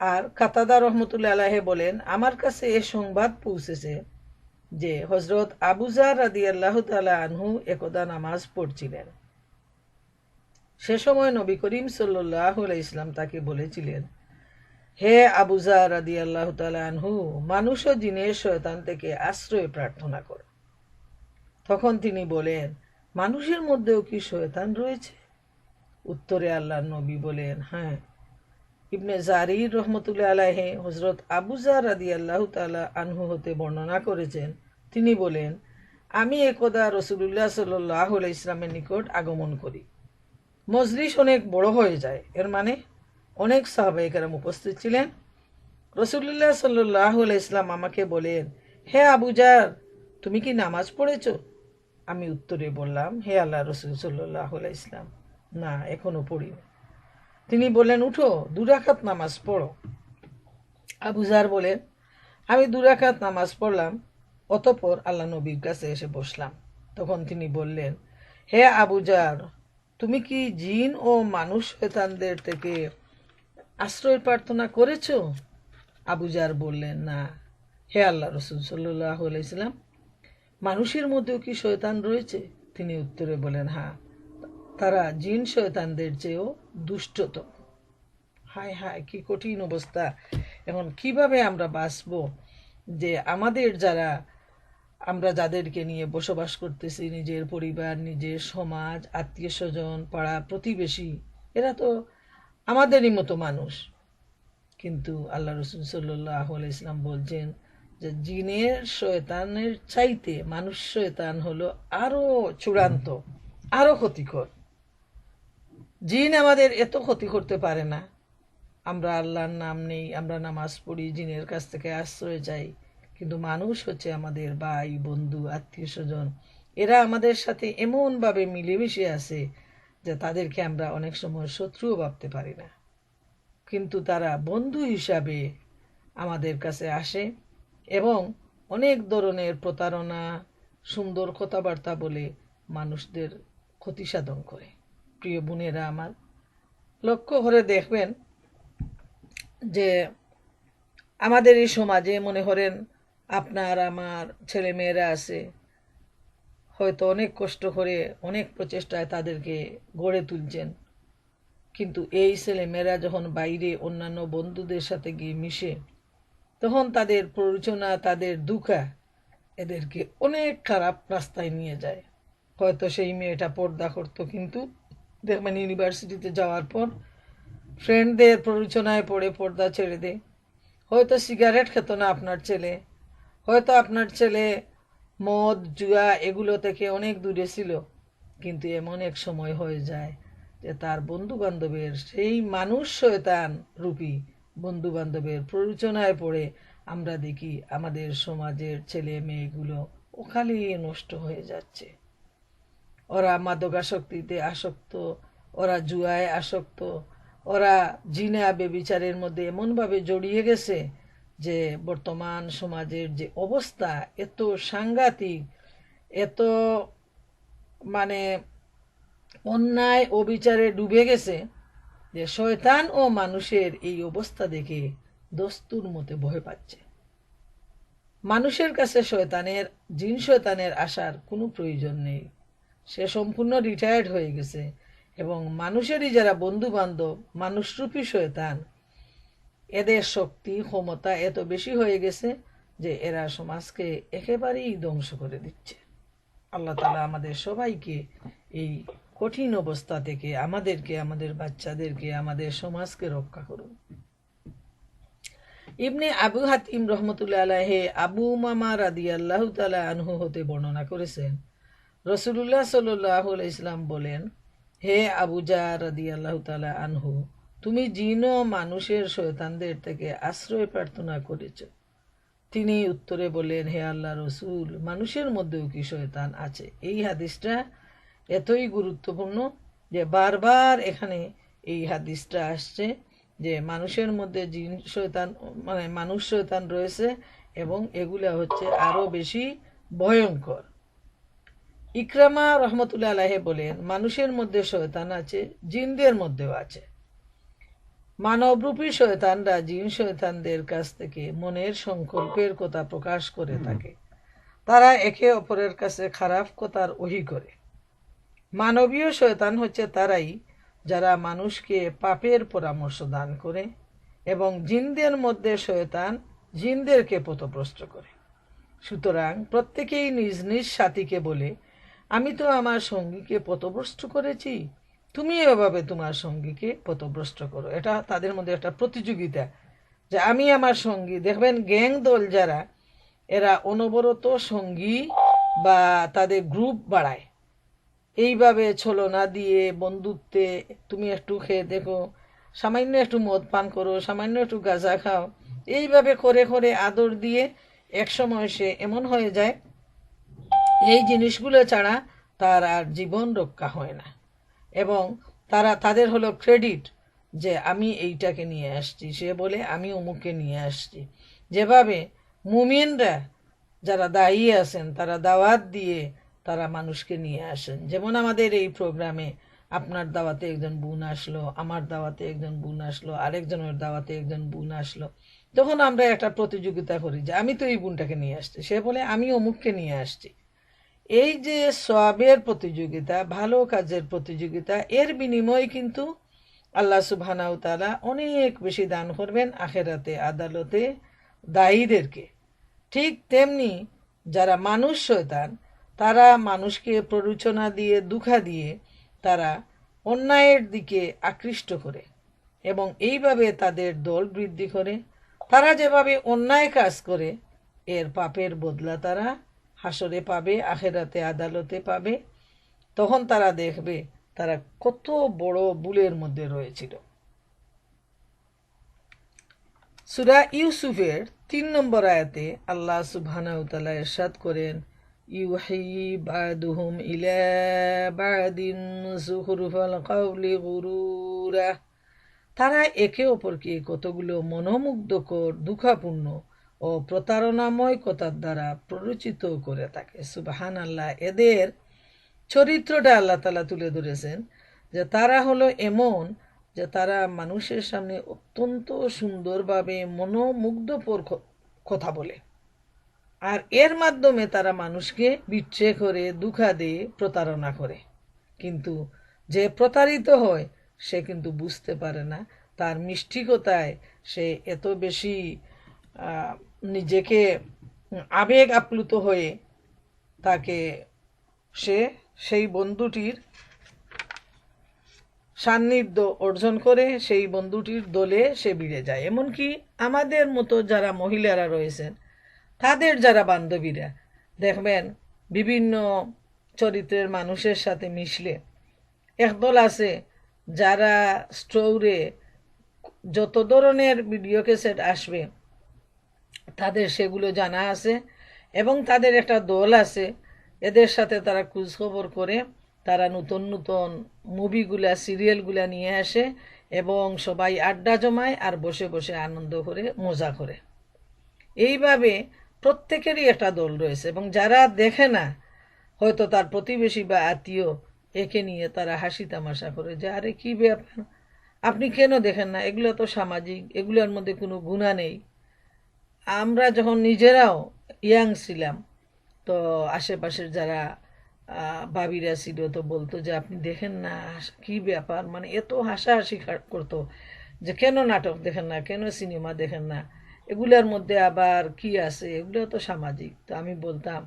S1: আর কাতাদা রহমতুল্লাহ আলাইহি বলেন, আমার কাছে এ সংবাদ পৌঁছেছে যে হযরত আবু যার রাদিয়াল্লাহু তাআলা আনহু একদা নামাজ পড়ছিলেন। সে সময় নবী করিম সাল্লাল্লাহু আলাইহি ইসলাম তাকে বলেছিলেন, হে আবু যার রাদিয়াল্লাহু তাআলা আনহু, মানুষ ও জিনের শয়তান থেকে আশ্রয় প্রার্থনা কর। তখন তিনি বলেন, মানুষের মধ্যেও কি শয়তান রয়েছে? উত্তরে আল্লাহর নবী বলেন, হ্যাঁ। ইবনে জারির রহমতুল্লাহ আলাইহি হযরত আবু যার রাদিয়াল্লাহু তাআলা আনহু হতে বর্ণনা করেছেন, তিনি বলেন, আমি একদা রাসূলুল্লাহ সাল্লাল্লাহু আলাইহি ইসলামের নিকট আগমন করি। মজলিস অনেক বড় হয়ে যায়, এর মানে অনেক সাহাবায়ে কেরাম উপস্থিত ছিলেন। রাসূলুল্লাহ সাল্লাল্লাহু আলাইহি ইসলাম আমাকে বলেন, হে আবু যার, তুমি কি নামাজ পড়েছ? আমি উত্তরে বললাম, হে আল্লাহ রাসূল সাল্লাল্লাহু আলাইহি ইসলাম, না, এখনো পড়িনি। তিনি বললেন, উঠো, 2 রাকাত নামাজ পড়ো। আবু যার বলেন, আমি 2 রাকাত নামাজ পড়লাম, অতঃপর আল্লাহ নবীর কাছে এসে বসলাম। তখন তিনি বললেন, হে আবু যার, তুমি কি জিন ও মানুষ শয়তানদের থেকে আশ্রয় প্রার্থনা করেছ? আবু যার বললেন, না, হে আল্লাহ রাসূল সাল্লাল্লাহু আলাইহি সাল্লাম, মানুষের মধ্যেও কি শয়তান রয়েছে? তিনি উত্তরে বলেন, হ্যাঁ, তারা জিন শয়তানদের চেয়েও দুষ্টতম। হায় হায়, কি কঠিন অবস্থা! এখন কিভাবে আমরা বাঁচব? যে আমাদের আমরা যাদেরকে নিয়ে বসবাস করতেছি, নিজের পরিবার, নিজের সমাজ, আত্মীয় স্বজন, পাড়া প্রতিবেশী, এরা তো আমাদেরই মতো মানুষ। কিন্তু আল্লাহ রাসূল সাল্লাল্লাহু আলাইহি ইসলাম বলছেন যে জিনের শয়তানের চাইতে মানুষ শয়তান হলো আরো চূড়ান্ত, আরো ক্ষতিকর। জিন আমাদের এত ক্ষতি করতে পারে না। আমরা আল্লাহর নাম নেই, আমরা নামাজ পড়ি, জিনের কাছ থেকে আশ্রয় চাই, কিন্তু মানুষ হচ্ছে আমাদের ভাই, বন্ধু, আত্মীয় স্বজন। এরা আমাদের সাথে এমনভাবে মিলেমিশে আছে যে তাদেরকে আমরা অনেক সময় শত্রুও ভাবতে পারি না। কিন্তু তারা বন্ধু হিসাবে আমাদের কাছে আসে এবং অনেক ধরনের প্রতারণা, সুন্দর কথাবার্তা বলে মানুষদের ক্ষতি সাধন করে। প্রিয় বোনেরা আমার, লক্ষ্য করে দেখবেন যে আমাদের এই সমাজে মনে করেন আপনার আমার ছেলে মেয়েরা আছে, হয়তো অনেক কষ্ট করে অনেক প্রচেষ্টায় তাদেরকে গড়ে তুলছেন, কিন্তু এই ছেলে মেয়েরা যখন বাইরে অন্যান্য বন্ধুদের সাথে গিয়ে মিশে, তখন তাদের প্ররোচনা, তাদের দুঃখা এদেরকে অনেক খারাপ রাস্তায় নিয়ে যায়। হয়তো সেই মেয়েটা পর্দা করতো, কিন্তু দেখবেন ইউনিভার্সিটিতে যাওয়ার পর ফ্রেন্ডদের প্ররোচনায় পড়ে পর্দা ছেড়ে দেয়। হয়তো সিগারেট খেত না আপনার ছেলে, হয়তো আপনার ছেলে মদ জুয়া এগুলো থেকে অনেক দূরে ছিল, কিন্তু এমন এক সময় হয়ে যায় যে তার বন্ধু বান্ধবের, সেই মানুষ শয়তান রূপী বন্ধু বান্ধবের প্ররোচনায় পড়ে আমরা দেখি আমাদের সমাজের ছেলে মেয়েগুলো ওখানে নষ্ট হয়ে যাচ্ছে। ওরা মাদকাসক্তিতে আসক্ত, ওরা জুয়ায় আসক্ত, ওরা জিনা বেবিচারের মধ্যে এমনভাবে জড়িয়ে গেছে যে বর্তমান সমাজের যে অবস্থা এত সাংঘাতিক, এত মানে অন্যায় ও বিচারে ডুবে গেছে যে শয়তান ও মানুষের এই অবস্থা দেখে দস্তুর মতে ভয় পাচ্ছে। মানুষের কাছে শয়তানের, জিন শয়তানের আসার কোনো প্রয়োজন নেই, সে সম্পূর্ণ রিটায়ার্ড হয়ে গেছে। এবং মানুষেরই যারা বন্ধু বান্ধব, মানুষরূপী শয়তান, এদের শক্তি ক্ষমতা এত বেশি হয়ে গেছে যে এরা সমাজকে একেবারেই ধ্বংস করে দিচ্ছে। আল্লাহ তাআলা আমাদের সবাইকে এই কঠিন অবস্থা থেকে আমাদেরকে, আমাদের বাচ্চাদেরকে, আমাদের সমাজকে রক্ষা করুন। ইবনে আবু হাতিম রহমতুল্লাহ আলাইহি আবু উমামা রাদিয়াল্লাহু তাআলা আনহু হতে বর্ণনা করেছেন, রাসূলুল্লাহ সাল্লাল্লাহু আলাইহি সাল্লাম বলেন, হে আবু জার রাদিয়াল্লাহু তাআলা আনহু, তুমি জিন ও মানুষের শয়তানদের থেকে আশ্রয় প্রার্থনা করেছ। তিনি উত্তরে বলেন, হে আল্লাহ রসুল, মানুষের মধ্যেও কি শয়তান আছে? এই হাদিসটা এতই গুরুত্বপূর্ণ যে বারবার এখানে এই হাদিসটা আসছে যে মানুষের মধ্যে জিন শয়তান, মানে মানুষ শয়তান রয়েছে এবং এগুলা হচ্ছে আরো বেশি ভয়ঙ্কর। ইকরামা রহমতুল্লাহ আলাইহি বলেন, মানুষের মধ্যে শয়তান আছে, জিনদের মধ্যেও আছে। মানবরূপী শয়তানরা জিন শয়তানদের কাছ থেকে মনের সংকল্পের কথা প্রকাশ করে থাকে। তারা একে অপরের কাছে খারাপ কথার ওহী করে। মানবীয় শয়তান হচ্ছে তারাই যারা মানুষকে পাপের পরামর্শ দান করে, এবং জিনদের মধ্যে শয়তান জিনদেরকে পথভ্রষ্ট করে। সুতরাং প্রত্যেকেই নিজ নিজ সাথীকে বলে, আমি তো আমার সঙ্গীকে পথভ্রষ্ট করেছি, তুমি এভাবে তোমার সঙ্গীকে পথভ্রষ্ট করো। এটা তাদের মধ্যে একটা প্রতিযোগিতা যে আমি আমার সঙ্গী, দেখবেন গ্যাং দল যারা, এরা অনবরত সঙ্গী বা তাদের গ্রুপ বাড়ায় এইভাবে ছলনা দিয়ে, বন্ধুত্বে তুমি একটু খেয়ে দেখো, সামান্য একটু মদ পান করো, সামান্য একটু গাঁজা খাও, এইভাবে করে করে আদর দিয়ে একসময় সে এমন হয়ে যায় এই জিনিসগুলো ছাড়া তার আর জীবন রক্ষা হয় না। এবং তাদের হলো ক্রেডিট যে আমি এইটাকে নিয়ে আসছি, সে বলে আমি অমুককে নিয়ে আসছি। যেভাবে মুমিনরা যারা দায়ী আছেন তারা দাওয়াত দিয়ে তারা মানুষকে নিয়ে আসেন, যেমন আমাদের এই প্রোগ্রামে আপনার দাওয়াতে একজন বোন আসলো, আমার দাওয়াতে একজন বোন আসলো, আরেকজনের দাওয়াতে একজন বোন আসলো, তখন আমরা একটা প্রতিযোগিতা করি যে আমি তো এই বোনটাকে নিয়ে আসছি, সে বলে আমি অমুককে নিয়ে আসছি। এই যে সওয়াবের প্রতিযোগিতা, ভালো কাজের প্রতিযোগিতা, এর বিনিময়ে কিন্তু আল্লাহ সুবহানাহু তাআলা অনেক বেশি দান করবেন আখেরাতে, আদালতে দায়ীদেরকে। ঠিক তেমনি যারা মানুষ শয়তান, তারা মানুষকে প্ররোচনা দিয়ে, দুঃখা দিয়ে তারা অন্যায়ের দিকে আকৃষ্ট করে এবং এইভাবে তাদের দল বৃদ্ধি করে। তারা যেভাবে অন্যায় কাজ করে এর পাপের বদলা তারা হাসরে পাবে, আখেরাতে আদালতে পাবে। তখন তারা দেখবে তারা কত বড় ভুলের মধ্যে রয়েছিল। সূরা ইউসুফের ৩ নম্বর আয়াতে আল্লাহ সুবহানাহু ওয়া তাআলা ইরশাদ করেন, ইউহি বাদুহুম ইলা বাদিন যুখরুফাল কাওলি গুরুরা। তারা একে অপরকে কতগুলো মনোমুগ্ধকর, দুঃখাপূর্ণ ও প্রতারণাময় কথার দ্বারা প্ররোচিত করে থাকে। সুবহানাল্লাহ। এদের চরিত্রটা আল্লাহ তাআলা তুলে ধরেছেন যে তারা হলো এমন যে তারা মানুষের সামনে অত্যন্ত সুন্দরভাবে মনোমুগ্ধকর কথা বলে, আর এর মাধ্যমে তারা মানুষকে বিট্রে করে, ধোঁকা দিয়ে প্রতারণা করে। কিন্তু যে প্রতারিত হয় সে কিন্তু বুঝতে পারে না, তার মিষ্টি কথায় সে এত বেশি নিজেকে আবেগ আপ্লুত হয়ে তাকে সে সেই বন্ধুটির সান্নিধ্য অর্জন করে, সেই বন্ধুটির দলে সে ভিড়ে যায়। এমনকি আমাদের মতো যারা মহিলারা রয়েছেন, তাদের যারা বান্ধবীরা দেখবেন বিভিন্ন চরিত্রের মানুষের সাথে মিশলে একদল আছে যারা স্টোরে যত ধরনের ভিডিও ক্যাসেট আসবে তাদের সেগুলো জানা আছে, এবং তাদের একটা দল আছে, এদের সাথে তারা খোঁজখবর করে, তারা নতুন নতুন মুভিগুলা, সিরিয়ালগুলা নিয়ে আসে এবং সবাই আড্ডা জমায় আর বসে বসে আনন্দ করে, মজা করে। এইভাবে প্রত্যেকেরই একটা দল রয়েছে, এবং যারা দেখে না, হয়তো তার প্রতিবেশী বা আত্মীয়, একে নিয়ে তারা হাসি তামাশা করে যে আরে কি ব্যাপার, আপনি কেন দেখেন না, এগুলো তো সামাজিক, এগুলোর মধ্যে কোনো গুণা নেই। আমরা যখন নিজেরাও ইয়াং ছিলাম, তো আশেপাশের যারা ভাবিরা ছিল তো বলতো যে আপনি দেখেন না, কি ব্যাপার, মানে এত হাসাহাসি করতো যে কেন নাটক দেখেন না, কেন সিনেমা দেখেন না, এগুলোর মধ্যে আবার কি আছে, এগুলো তো সামাজিক। তো আমি বলতাম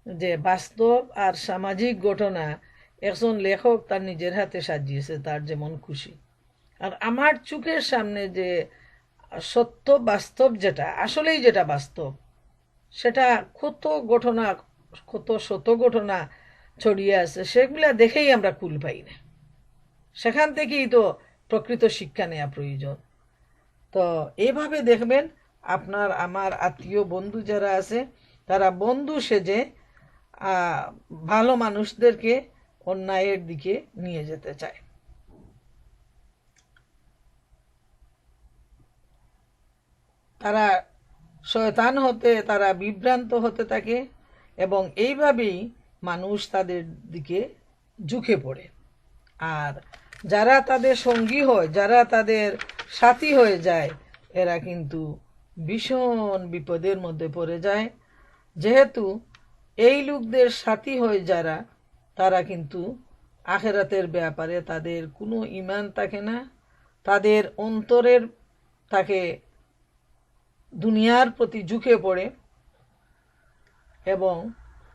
S1: যে বাস্তব আর সামাজিক ঘটনা একজন লেখক তার নিজের হাতে সাজিয়েছে, তার যেমন খুশি। আর আমার চোখের সামনে যে সত্য, বাস্তব, যেটা আসলেই যেটা বাস্তব, সেটা কত ঘটনা, কত শত ঘটনা ছড়িয়ে আছে, সেগুলা দেখেই আমরা কুল পাই না। সেখান থেকেই তো প্রকৃত শিক্ষা নেওয়া প্রয়োজন। তো এইভাবে দেখবেন আপনার আমার আত্মীয় বন্ধু যারা আছে, তারা বন্ধু সেজে ভালো মানুষদেরকে অন্যায়ের দিকে নিয়ে যেতে চায়। তারা শয়তান হতে, তারা বিভ্রান্ত হতে থাকে, এবং এইভাবেই মানুষ তাদের দিকে ঝুঁকে পড়ে। আর যারা তাদের সঙ্গী হয়, যারা তাদের সাথী হয়ে যায়, এরা কিন্তু ভীষণ বিপদের মধ্যে পড়ে যায়। যেহেতু এই লোকদের সাথী হয় যারা, তারা কিন্তু আখেরাতের ব্যাপারে তাদের কোনো ঈমান থাকে না, তাদের অন্তরের তাকে দুনিয়ার প্রতি ঝুঁকে পড়ে, এবং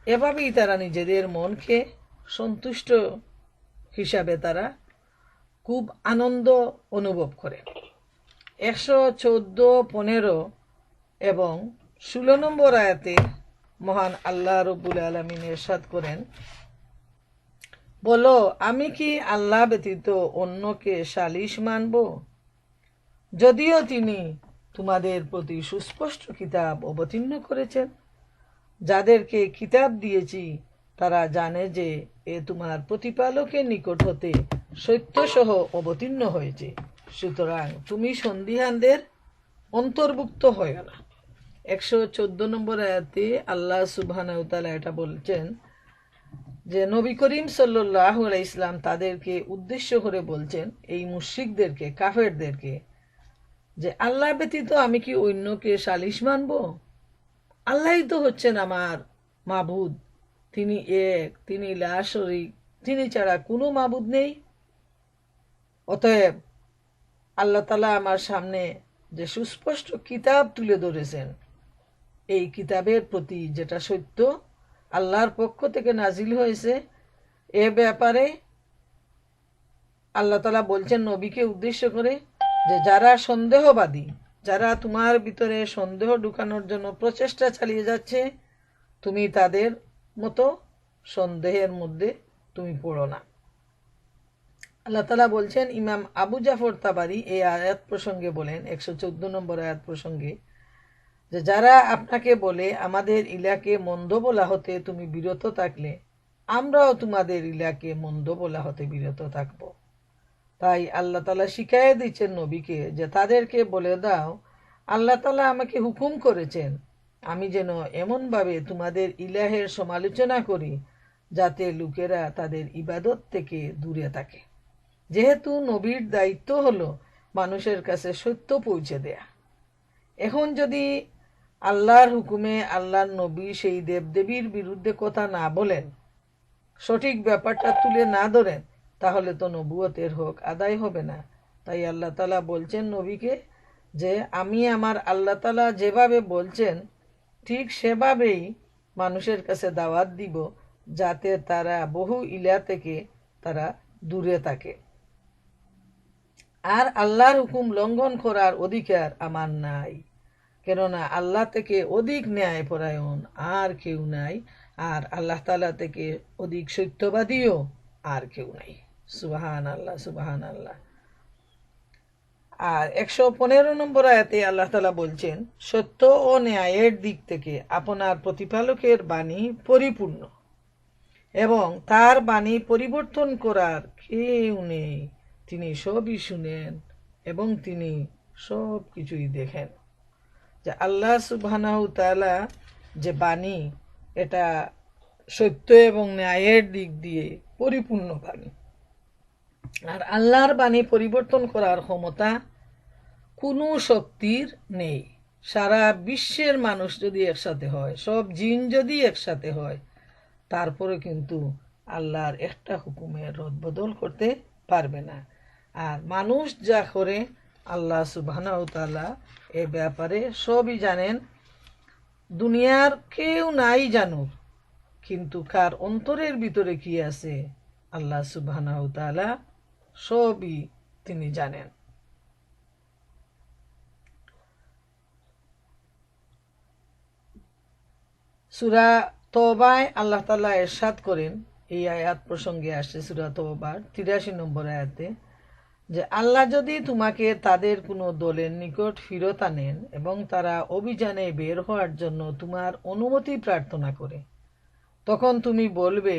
S1: এভাবেই তারা নিজেদের মনকে সন্তুষ্ট হিসাবে তারা খুব আনন্দ অনুভব করে। 114, 15 এবং 16 নম্বর আয়াতে মহান আল্লাহ রব্বুল আলামিন ইরশাদ করেন, বলো আমি কি আল্লাহ ব্যতীত অন্যকে সালিশ মানব, যদিও তিনি তোমাদের প্রতি সুস্পষ্ট কিতাব অবতীর্ণ করেছেন। যাদেরকে কিতাব দিয়েছি তারা জানে যে এ তোমার প্রতিপালকের নিকট হতে সত্যসহ অবতীর্ণ হয়েছে, সুতরাং তুমি সন্দিহানদের অন্তর্ভুক্ত হয় না। 114 নম্বর আয়াতে আল্লাহ সুবহানাহু ওয়া তাআলা এটা বলছেন যে নবী করিম সাল্লাল্লাহু আলাইহি ইসলাম তাদেরকে উদ্দেশ্য করে বলছেন, এই মুশরিকদেরকে, কাফেরদেরকে, যে আল্লাহ ব্যতীত আমি কি অন্যকে সালিশ মানব? আল্লাহই তো হচ্ছেন আমার মাবুদ, তিনি এক, তিনি লা শরীক, তিনি ছাড়া কোনো মাবুদ নেই। অতএব আল্লাহ তাআলা আমার সামনে যে সুস্পষ্ট কিতাব তুলে ধরেছেন, এই কিতাবের প্রতি যেটা সত্য আল্লাহর পক্ষ থেকে নাজিল হয়েছে, এ ব্যাপারে আল্লাহ তাআলা বলছেন নবীকে উদ্দেশ্য করে যে যারা সন্দেহবাদী, যারা তোমার ভিতরে সন্দেহ ঢুকানোর জন্য প্রচেষ্টা চালিয়ে যাচ্ছে, তুমি তাদের মতো সন্দেহের মধ্যে তুমি পড়ো না। আল্লাহ তাআলা বলছেন, ইমাম আবু জাফর তাবারি এই আয়াত প্রসঙ্গে বলেন, 114 নম্বর আয়াত প্রসঙ্গে, যে যারা আপনাকে বলে আমাদের ইলাকে মন্দ বলা হতে তুমি বিরত থাকলে আমরাও তোমাদের ইলাকে মন্দ বলা হতে বিরত থাকব। তাই আল্লাহ তাআলা শিখাইয়ে দিচ্ছেন নবীকে যে তাদেরকে বলে দাও, আল্লাহ তাআলা আমাকে হুকুম করেছেন আমি যেন এমনভাবে তোমাদের ইলাহের সমালোচনা করি যাতে লোকেরা তাদের ইবাদত থেকে দূরে থাকে। যেহেতু নবীর দায়িত্ব হলো মানুষের কাছে সত্য পৌঁছে দেয়া, এখন যদি আল্লাহর হুকুমে আল্লাহর নবী সেই দেবদেবীর বিরুদ্ধে কথা না বলেন, সঠিক ব্যাপারটা তুলে না ধরেন, তাহলে তো নবুয়তের হক আদায় হবে না। তাই আল্লাহ তাআলা বলছেন নবীকে যে আমি আমার আল্লাহ তাআলা যেভাবে বলছেন ঠিক সেভাবেই মানুষের কাছে দাওয়াত দিব, যাতে তারা বহু ইলা থেকে তারা দূরে থাকে। আর আল্লাহর হুকুম লঙ্ঘন করার অধিকার আমার নাই, কেননা আল্লাহ থেকে অধিক ন্যায়পরায়ণ আর কেউ নাই, আর আল্লাহ তাআলা থেকে অধিক সত্যবাদীও আর কেউ নাই। সুবহান আল্লাহ, সুবহান আল্লাহ। আর 115 নম্বর আয়াতে আল্লাহ তাআলা বলছেন, সত্য ও ন্যায়ের দিক থেকে আপনার প্রতিপালকের বাণী পরিপূর্ণ এবং তার বাণী পরিবর্তন করার কেউ নেই। তিনি সবই শুনেন এবং তিনি সব কিছুই দেখেন। যে আল্লাহ সুবহানাহু তাআলা যে বাণী, এটা সত্য এবং ন্যায়ের দিক দিয়ে পরিপূর্ণ বাণী। আর আল্লাহর বাণী পরিবর্তন করার ক্ষমতা কোনো শক্তির নেই। সারা বিশ্বের মানুষ যদি একসাথে হয়, সব জিন যদি একসাথে হয়, তারপরে কিন্তু আল্লাহর একটা হুকুমের রদবদল করতে পারবে না। আর মানুষ যা করে আল্লাহ সুবহানাহু তাআলা এ ব্যাপারে সবই জানেন। দুনিয়ার কেউ নাই জানুক, কিন্তু কার অন্তরের ভিতরে কি আছে আল্লাহ সুবহানাহু তাআলা সবই তিনি জানেন। সূরা তওবায় আল্লাহ তাআলা ইরশাদ করেন, এই আয়াত প্রসঙ্গে আসছে সূরা তওবার 83 নম্বর আয়াতে, যে আল্লাহ যদি তোমাকে তাদের কোনো দলের নিকট ফিরত আনেন এবং তারা অভিযানে বের হওয়ার জন্য তোমার অনুমতি প্রার্থনা করে, তখন তুমি বলবে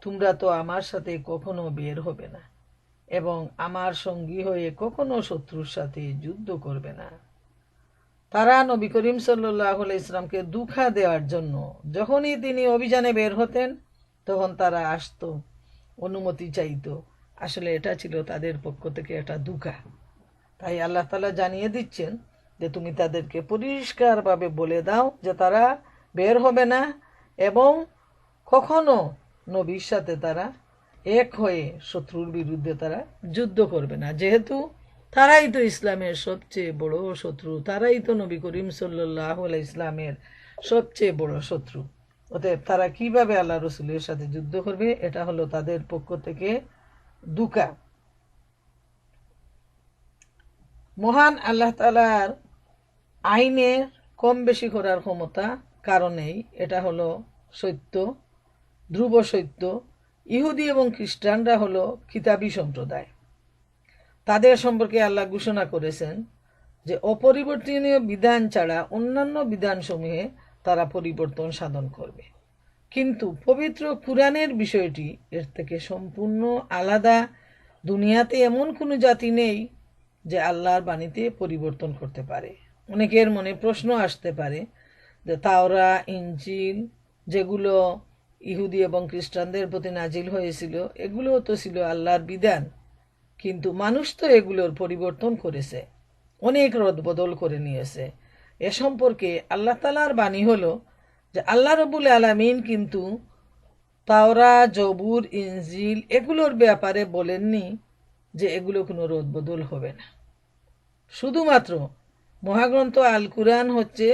S1: তোমরা তো আমার সাথে কখনো বের হবে না এবং আমার সঙ্গী হয়ে কখনো শত্রুর সাথে যুদ্ধ করবে না। তারা নবী করিম সাল্লাল্লাহু আলাইহি সাল্লামকে দুঃখা দেওয়ার জন্য যখনই তিনি অভিযানে বের হতেন, তখন তারা আসতো, অনুমতি চাইতো। আসলে এটা ছিল তাদের পক্ষ থেকে একটা দুঃখা। তাই আল্লাহ তাআলা জানিয়ে দিচ্ছেন যে তুমি তাদেরকে পরিষ্কারভাবে বলে দাও যে তারা বের হবে না এবং কখনো নবীর সাথে তারা এক হয়ে শত্রুর বিরুদ্ধে তারা যুদ্ধ করবে না। যেহেতু তারাই তো ইসলামের সবচেয়ে বড় শত্রু, তারাই তো নবী করিম সাল্লাল্লাহু আলাইহি ইসলামের সবচেয়ে বড় শত্রু। অতএব তারা কিভাবে আল্লাহ রসুলের সাথে যুদ্ধ করবে, এটা হলো তাদের পক্ষ থেকে দুঃখা। মহান আল্লাহ তাআলার আইনের কম বেশি করার ক্ষমতা কারণেই এটা হলো সত্য, ধ্রুব সত্য। ইহুদি এবং খ্রিস্টানরা হলো কিতাবী সম্প্রদায়। তাদের সম্পর্কে আল্লাহ ঘোষণা করেছেন যে অপরিবর্তনীয় বিধান ছাড়া অন্যান্য বিধানসমূহে তারা পরিবর্তন সাধন করবে, কিন্তু পবিত্র কুরআনের বিষয়টি এর থেকে সম্পূর্ণ আলাদা। দুনিয়াতে এমন কোনো জাতি নেই যে আল্লাহর বাণীতে পরিবর্তন করতে পারে। অনেকের মনে প্রশ্ন আসতে পারে যে তাওরা, ইনজিল যেগুলো ইহুদি এবং খ্রিস্টানদের প্রতি নাজিল হয়েছিল, এগুলো তো ছিল আল্লাহর বিধান, কিন্তু মানুষ তো এগুলোর পরিবর্তন করেছে, অনেক রদবদল করে নিয়েছে। এ সম্পর্কে আল্লাহ তাআলার বাণী হলো যে আল্লাহ রাব্বুল আলামিন কিন্তু তাওরা, জবুর, ইনজিল এগুলোর ব্যাপারে বলেননি যে এগুলো কোনো রদবদল হবে না। শুধুমাত্র মহাগ্রন্থ আল কুরআন হচ্ছে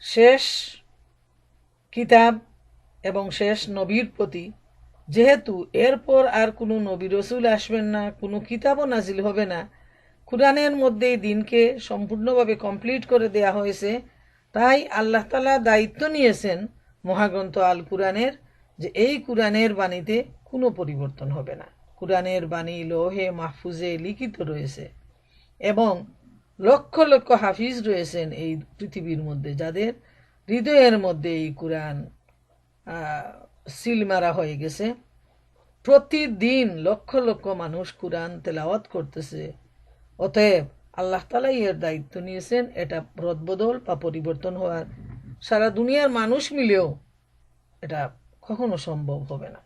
S1: শেষ কিতাব এবং শেষ নবীর প্রতি। যেহেতু এরপর আর কোনো নবী রসুল আসবেন না, কোনো কিতাবও নাজিল হবে না, কুরআনের মধ্যেই দিনকে সম্পূর্ণভাবে কমপ্লিট করে দেয়া হয়েছে। তাই আল্লাহ তাআলা দায়িত্ব নিয়েছেন মহাগ্রন্থ আল কুরআনের, যে এই কুরআনের বাণীতে কোনো পরিবর্তন হবে না। কুরআনের বাণী লৌহে মাহফুজে লিখিত রয়েছে এবং লক্ষ লক্ষ হাফিজ রয়েছেন এই পৃথিবীর মধ্যে, যাদের হৃদয়ের মধ্যে এই কুরআন সিল মারা হয়ে গেছে। প্রতিদিন লক্ষ লক্ষ মানুষ কোরআন তেলাওয়াত করতেছে। অতএব আল্লাহ তাআলাই এর দায়িত্ব নিয়েছেন। এটা রদবদল বা পরিবর্তন হওয়ার সারা দুনিয়ার মানুষ মিলেও এটা কখনো সম্ভব হবে না।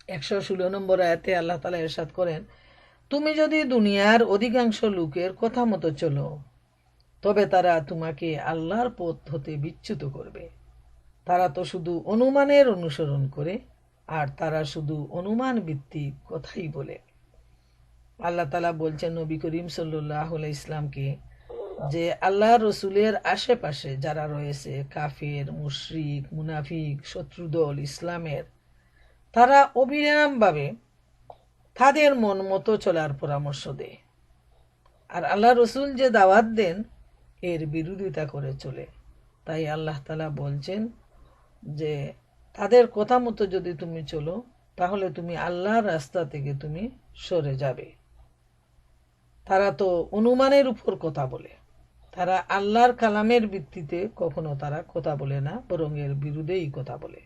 S1: 116 নম্বর আয়াতে আল্লাহ তাআলা ইরশাদ করেন, তুমি যদি দুনিয়ার অধিকাংশ লোকের কথা মতো চলো তবে তারা তোমাকে আল্লাহর পথ হতে বিচ্যুত করবে। তারা তো শুধু অনুমানের অনুসরণ করে, আর তারা শুধু অনুমান ভিত্তিক কথাই বলে। আল্লাহ তাআলা বলছেন নবী করিম সাল্লাল্লাহু আলাইহি ইসলামকে যে আল্লাহ রসুলের আশেপাশে যারা রয়েছে, কাফের, মুশরিক, মুনাফিক, শত্রুদল ইসলামের, তারা অবিরামভাবে তাদের মন মতো চলার পরামর্শ দেয়। আর আল্লাহ রসুল যে দাওয়াত দেন এর বিরোধিতা করে চলে। তাই আল্লাহ তাআলা বলছেন যে তাদের কথা মতো যদি তুমি চলো তাহলে তুমি আল্লাহর রাস্তা থেকে তুমি সরে যাবে। তারা তো অনুমানের উপর কথা বলে, তারা আল্লাহর কালামের ভিত্তিতে কখনো তারা কথা বলে না, বরং এর বিরুদ্ধেই কথা বলে।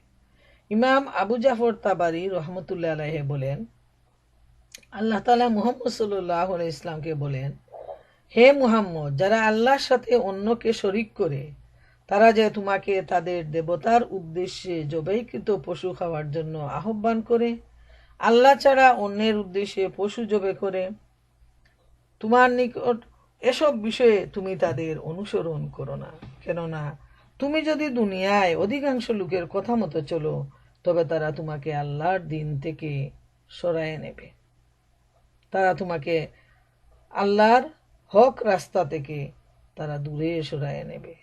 S1: ইমাম আবু জাফর তাবারি রহমতুল্লাহ আলাইহি বলেন, আল্লাহ তাআলা মুহাম্মদ সাল্লাল্লাহু আলাইহি ইসলামকে বলেন, হে মুহাম্মদ, যারা আল্লাহর সাথে অন্যকে শরিক করে তারা যে তোমাকে তাদের দেবতার উদ্দেশ্যে জবাইকৃত পশু খাওয়ার জন্য আহ্বান করে, আল্লাহ ছাড়া অন্যের উদ্দেশ্যে পশু জবে করে, তোমার নিকট এসব বিষয়ে তুমি তাদের অনুসরণ করো না। কেননা তুমি যদি দুনিয়ায় অধিকাংশ লোকের কথা মতো চলো তবে তারা তোমাকে আল্লাহর দিন থেকে সরায়ে নেবে। তারা তোমাকে আল্লাহর হক রাস্তা থেকে তারা দূরে সরায়ে নেবে।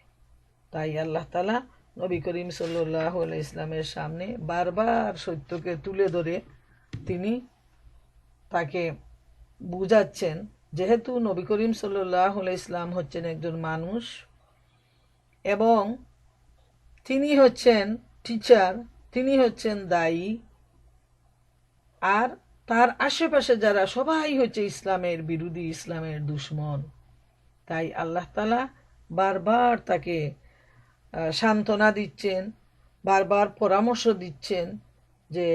S1: তাই আল্লাহ তাআলা নবী করিম সাল্লাল্লাহু আলাইহি ইসলামের সামনে বারবার সত্যকে তুলে ধরে তিনি তাকে বুঝাচ্ছেন, যেহেতু নবী করিম সাল্লাল্লাহু আলাইহি ইসলাম হচ্ছেন একজন মানুষ এবং তিনি হচ্ছেন টিচার, তিনি হচ্ছেন দায়ী, আর তার আশেপাশে যারা সবাই হচ্ছে ইসলামের বিরোধী, ইসলামের দুশমন। তাই আল্লাহ তাআলা বারবার তাকে সান্ত্বনা দিচ্ছেন, বারবার পরামর্শ দিচ্ছেন যে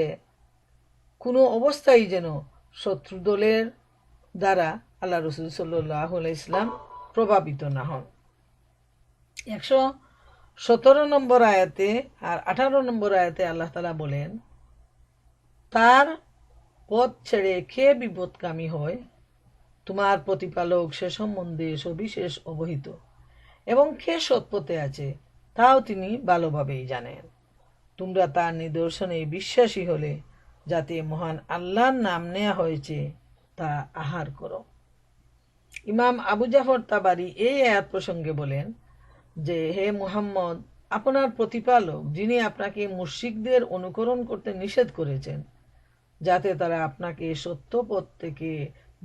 S1: কোনো অবস্থায় যেন শত্রু দলের দ্বারা আল্লাহ রসুল সাল্লাল্লাহু আলাইহি ইসলাম প্রভাবিত না হন। 117 নম্বর আয়াতে আর 18 নম্বর আয়াতে আল্লাহ তাআলা বলেন, তার পথ ছেড়ে কে বিপদকামী হয়, তোমার প্রতিপালক সে সম্বন্ধে সবিশেষ অবহিত, এবং কে সৎপথে আছে তাও তিনি ভালোভাবেই জানেন। তোমরা তার নিদর্শনে বিশ্বাসী হলে যাতে মহান আল্লাহর নাম নেওয়া হয়েছে তা আহার করো। ইমাম আবু জাফর তাবারি এই আয়াত প্রসঙ্গে বলেন যে, হে মুহাম্মদ, আপনার প্রতিপালক যিনি আপনাকে মুশরিকদের অনুকরণ করতে নিষেধ করেছেন যাতে তারা আপনাকে সত্য পথ থেকে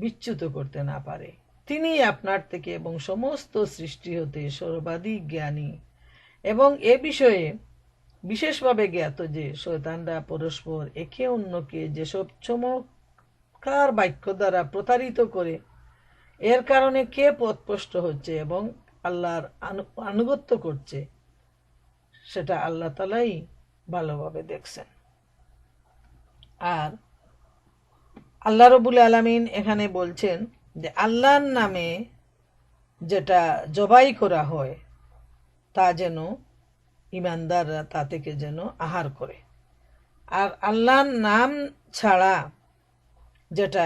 S1: বিচ্যুত করতে না পারে, তিনি আপনার থেকে এবং সমস্ত সৃষ্টি হতে সর্বাধিক জ্ঞানী এবং এ বিষয়ে বিশেষভাবে জ্ঞাত যে শয়তানরা পরস্পর একে অন্যকে যেসব চমৎকার বাক্য দ্বারা প্রতারিত করে এর কারণে কে পথভ্রষ্ট হচ্ছে এবং আল্লাহর আনুগত্য করছে সেটা আল্লাহ তাআলাই ভালোভাবে দেখছেন। আর আল্লাহ রাব্বুল আলামিন এখানে বলছেন যে আল্লাহর নামে যেটা জবাই করা হয় তা যেন ইমানদাররা তা থেকে যেন আহার করে, আর আল্লাহর নাম ছাড়া যেটা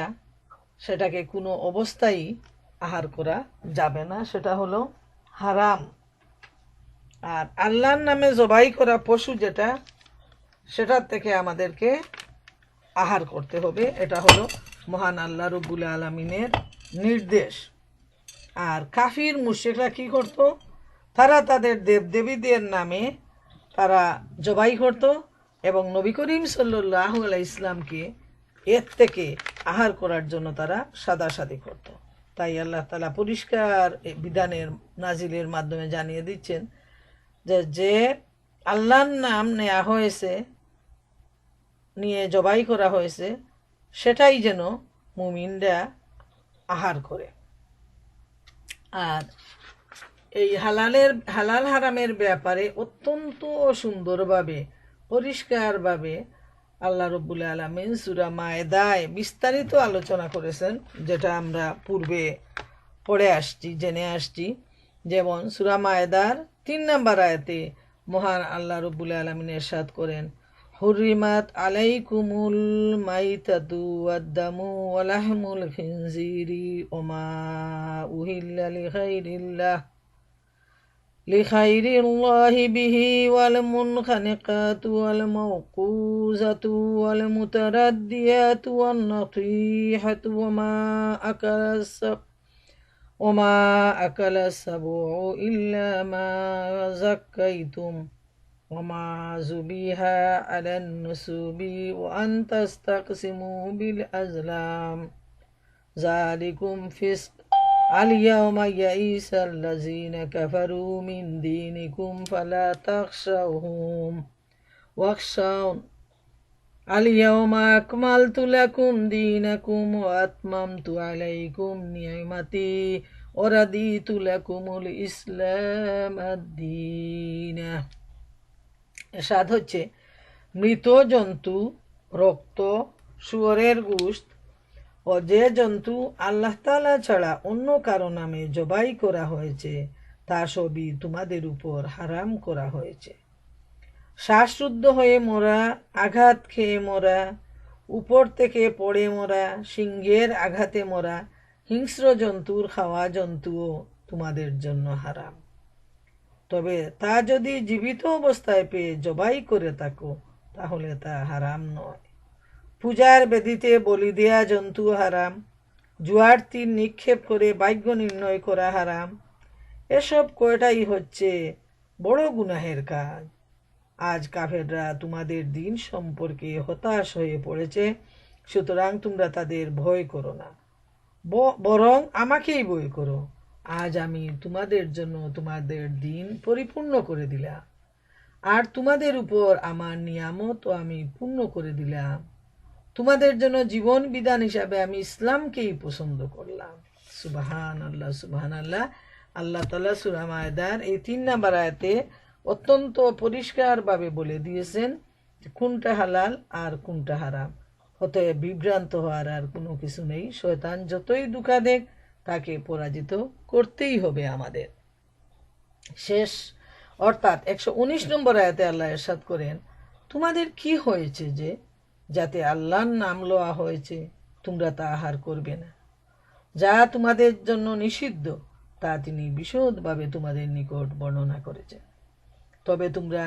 S1: সেটাকে কোনো অবস্থায় আহার করা যাবে না, সেটা হলো হারাম। আর আল্লাহর নামে জবাই করা পশু যেটা সেটার থেকে আমাদেরকে আহার করতে হবে, এটা হলো মহান আল্লাহ রাব্বুল আলামিনের নির্দেশ। আর কাফির মুশরিকরা কি করত, তারা তাদের দেবদেবীদের নামে তারা জবাই করত এবং নবী করিম সাল্লাল্লাহু আলাইহি ইসলামকে এর থেকে আহার করার জন্য তারা সাদাসাদি করত। তাই আল্লাহ তাআলা পরিষ্কার বিধানের নাজিলের মাধ্যমে জানিয়ে দিচ্ছেন যে যে আল্লাহর নাম নেওয়া হয়েছে, নিয়ে জবাই করা হয়েছে, সেটাই যেন মুমিনরা আহার করে। আর এই হালাল হারামের ব্যাপারে অত্যন্ত সুন্দরভাবে পরিষ্কারভাবে আল্লাহ রব্বুল আলামিন সূরা মায়েদায় বিস্তারিত আলোচনা করেছেন, যেটা আমরা পূর্বে পড়ে আসছি, জেনে আসছি। যেমন সূরা মায়েদার 3 নম্বর আয়াতে মহান আল্লাহ রব্বুল আলামিন ইরশাদ করেন, হুরিমাত আলাইকুমুল মাইতাতু ওয়াদ-দামু ওয়া লাহমুল খিনজিরি ওয়া মা উহিল্লা লিখাইরিল্লাহ বিহি ওয়াল মুনখানিকাতু ওয়াল মাওকুজাতু ওয়াল মুতারাদ্দিয়াতু ওয়ান নাতিহাতু ওয়া মা আকালাস সাবউ ইল্লা মা যাক্কাইতুম ওয়া মা যুবিহা আলান নুসুবি ওয়া আন তাস্তাকসিমু বিল আজলাম যালিকুম ফিসক اليوم يئس الذين كفروا من دينكم فلا تخشوهم واخشون اليوم أكملت لكم دينكم وأتممت عليكم نعمتي ورضيت لكم الإسلام الدين। এরশাদ হচ্ছে, মৃত জন্তু, রক্ত, শুয়োরের গোশত ও যে জন্তু আল্লাহ তাআলা ছাড়া অন্য কারো নামে জবাই করা হয়েছে তা সবই তোমাদের উপর হারাম করা হয়েছে। শ্বাসরুদ্ধ হয়ে মরা, আঘাত খেয়ে মরা, উপর থেকে পড়ে মরা, সিংহের আঘাতে মরা, হিংস্র জন্তুর খাওয়া জন্তুও তোমাদের জন্য হারাম। তবে তা যদি জীবিত অবস্থায় পেয়ে জবাই করে থাকো তাহলে তা হারাম নয়। পূজার বেদিতে বলি দেয়া জন্তু হারাম। জুয়ার তীর নিক্ষেপ করে ভাগ্য নির্ণয় করা হারাম। এসব কয়টাই হচ্ছে বড় গুনাহের কাজ। আজ কাফেররা তোমাদের দিন সম্পর্কে হতাশ হয়ে পড়েছে, সুতরাং তোমরা তাদের ভয় করো না, বরং আমাকেই ভয় করো। আজ আমি তোমাদের জন্য তোমাদের দিন পরিপূর্ণ করে দিলাম, আর তোমাদের উপর আমার নিয়ামত আমি পূর্ণ করে দিলাম। তোমাদের জন্য জীবন বিধান হিসাবে আমি ইসলামকেই পছন্দ করলাম। সুবহান আল্লাহ, সুবহান আল্লাহ। আল্লাহ তাআলা সূরা মায়েদার এই 3 নম্বর আয়াতে অত্যন্ত পরিষ্কারভাবে বলে দিয়েছেন কোনটা হালাল আর কোনটা হারাম। অতএব বিভ্রান্ত হওয়ার আর কোনো কিছু নেই। শয়তান যতই ধোঁকা দেখ, তাকে পরাজিত করতেই হবে আমাদের। শেষ অর্থাৎ 119 নম্বর আয়াতে আল্লাহ ইরশাদ করেন, তোমাদের কি হয়েছে যে যাতে আল্লাহর নাম লওয়া হয়েছে তোমরা তা আহার করবে না? যা তোমাদের জন্য নিষিদ্ধ তা তিনি বিশদভাবে তোমাদের নিকট বর্ণনা করেছেন। তবে তোমরা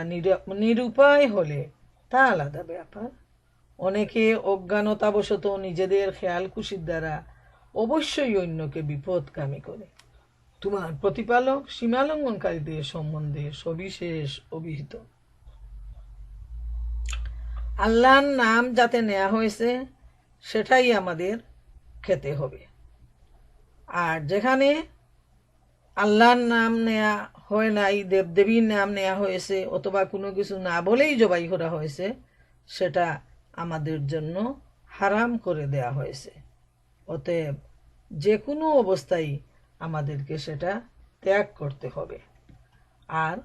S1: নিরুপায় হলে তা আলাদা ব্যাপার। অনেকে অজ্ঞানতাবশত নিজেদের খেয়াল খুশির দ্বারা অবশ্যই অন্যকে বিপদগামী করে। তোমার প্রতিপালক সীমালঙ্ঘনকারীদের সম্বন্ধে সবিশেষ অভিহিত। আল্লাহর নাম যাতে নেওয়া হয়েছে সেটাই আমাদের খেতে হবে। আর যেখানে আল্লাহর নাম নেওয়া হয় নাই, দেবদেবীর নাম নেওয়া হয়েছে, অথবা কোনো কিছু না বলেই জবাই করা হয়েছে, সেটা আমাদের জন্য হারাম করে দেয়া হয়েছে। অতএব যে কোনো অবস্থায় আমাদেরকে সেটা ত্যাগ করতে হবে। আর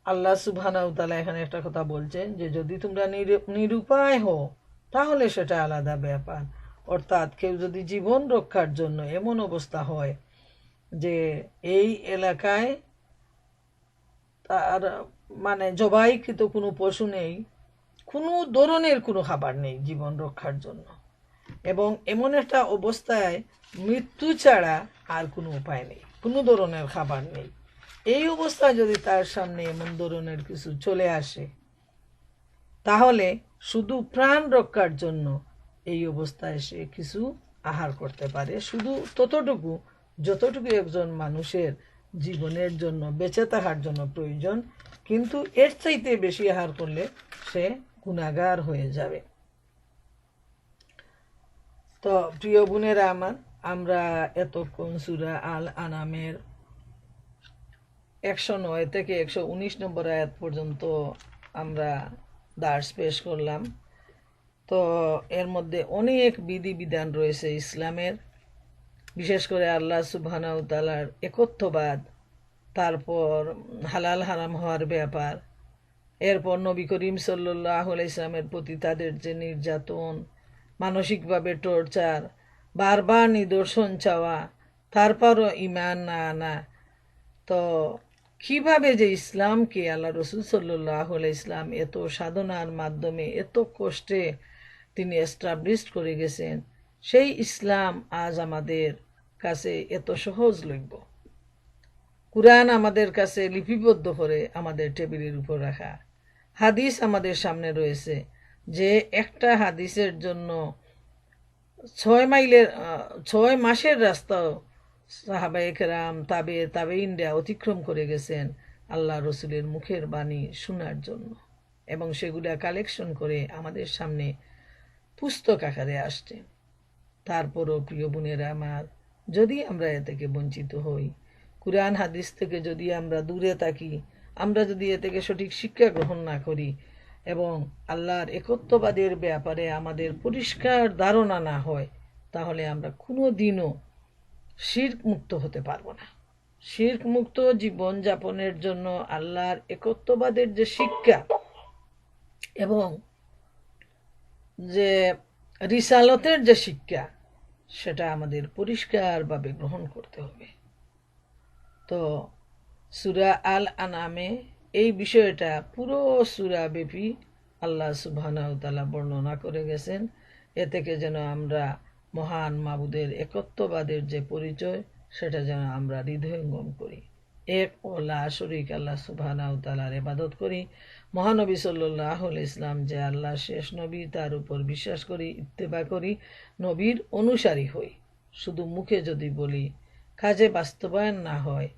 S1: আল্লাহ সুবহানাহু ওয়া তাআলা এখানে একটা কথা বলছেন যে যদি তোমরা নিরুপায় হও তাহলে সেটা আলাদা ব্যাপার। অর্থাৎ কেউ যদি জীবন রক্ষার জন্য এমন অবস্থা হয় যে এই এলাকায় তার মানে জবাইকৃত কোনো পশু নেই, কোনো ধরনের কোনো খাবার নেই জীবন রক্ষার জন্য, এবং এমন একটা অবস্থায় মৃত্যু ছাড়া আর কোনো উপায় নেই, কোনো ধরনের খাবার নেই, এই অবস্থায় যদি তার সামনে এমন ধরনের কিছু চলে আসে, তাহলে শুধু প্রাণ রক্ষার জন্য এই অবস্থায় সে কিছু আহার করতে পারে, শুধু ততটুকু যতটুকু একজন মানুষের জীবনের জন্য বেঁচে থাকার জন্য প্রয়োজন। কিন্তু এর চাইতে বেশি আহার করলে সে গুনাহগার হয়ে যাবে। তো প্রিয় বোনেরা আমার, আমরা এতক্ষণ সূরা আল আনামের 109 থেকে 119 নম্বর আয়াত পর্যন্ত আমরা দার্স পেশ করলাম। তো এর মধ্যে অনেক বিধিবিধান রয়েছে ইসলামের, বিশেষ করে আল্লাহ সুবহানাহু ওয়া তাআলার একত্ববাদ, তারপর হালাল হারাম হওয়ার ব্যাপার, এরপর নবী করিম সাল্লাল্লাহু আলাইহি ইসলামের প্রতি তাদের যে নির্যাতন, মানসিকভাবে টর্চার, বারবার নিদর্শন চাওয়া, তারপরও ইমান না আনা। তো কিভাবে যে ইসলামকে আল্লাহ রসুল সাল্লাল্লাহু আলাইহি ইসলাম এত সাধনার মাধ্যমে এত কষ্টে তিনি এস্টাবলিশ করে গেছেন, সেই ইসলাম আজ আমাদের কাছে এত সহজলভ্য। কুরআন আমাদের কাছে লিপিবদ্ধ করে আমাদের টেবিলের উপর রাখা, হাদিস আমাদের সামনে রয়েছে, যে একটা হাদিসের জন্য 6 মাসের রাস্তাও সাহাবায়ে কেরাম তাবেঈনরা অতিক্রম করে গেছেন আল্লাহ রসুলের মুখের বাণী শোনার জন্য, এবং সেগুলা কালেকশন করে আমাদের সামনে পুস্তক আকারে আসছে। তারপরও প্রিয় বোনেরা আমার, যদি আমরা এ থেকে বঞ্চিত হই, কুরআন হাদিস থেকে যদি আমরা দূরে থাকি, আমরা যদি এ থেকে সঠিক শিক্ষা গ্রহণ না করি এবং আল্লাহর একত্ববাদের ব্যাপারে আমাদের পরিষ্কার ধারণা না হয়, তাহলে আমরা কোনো দিনও শিরক মুক্ত হতে পারবো না। শিরক মুক্ত জীবন যাপনের জন্য আল্লাহর একত্ববাদের যে শিক্ষা এবং যে রিসালতের যে শিক্ষা, সেটা আমাদের পরিষ্কারভাবে গ্রহণ করতে হবে। তো সূরা আল আনামে এই বিষয়টা পুরো সূরা ব্যাপী আল্লাহ সুবহানাহু ওয়া তাআলা বর্ণনা করে গেছেন। এ থেকে যেন আমরা মহান মাবুদের একত্ববাদের যে পরিচয়, সেটা যেন আমরা হৃদয়ঙ্গম করি, এক ও লা শরীক আল্লাহ সুবহানাহু ওয়া তাআলার ইবাদত করি। মহানবী সাল্লাল্লাহু আলাইহি ইসলাম যে আল্লাহ শেষ নবী, তার উপর বিশ্বাস করি, ইত্তেবা করি, নবীর অনুসারী হই। শুধু মুখে যদি বলি, কাজে বাস্তবায়ন না হয়,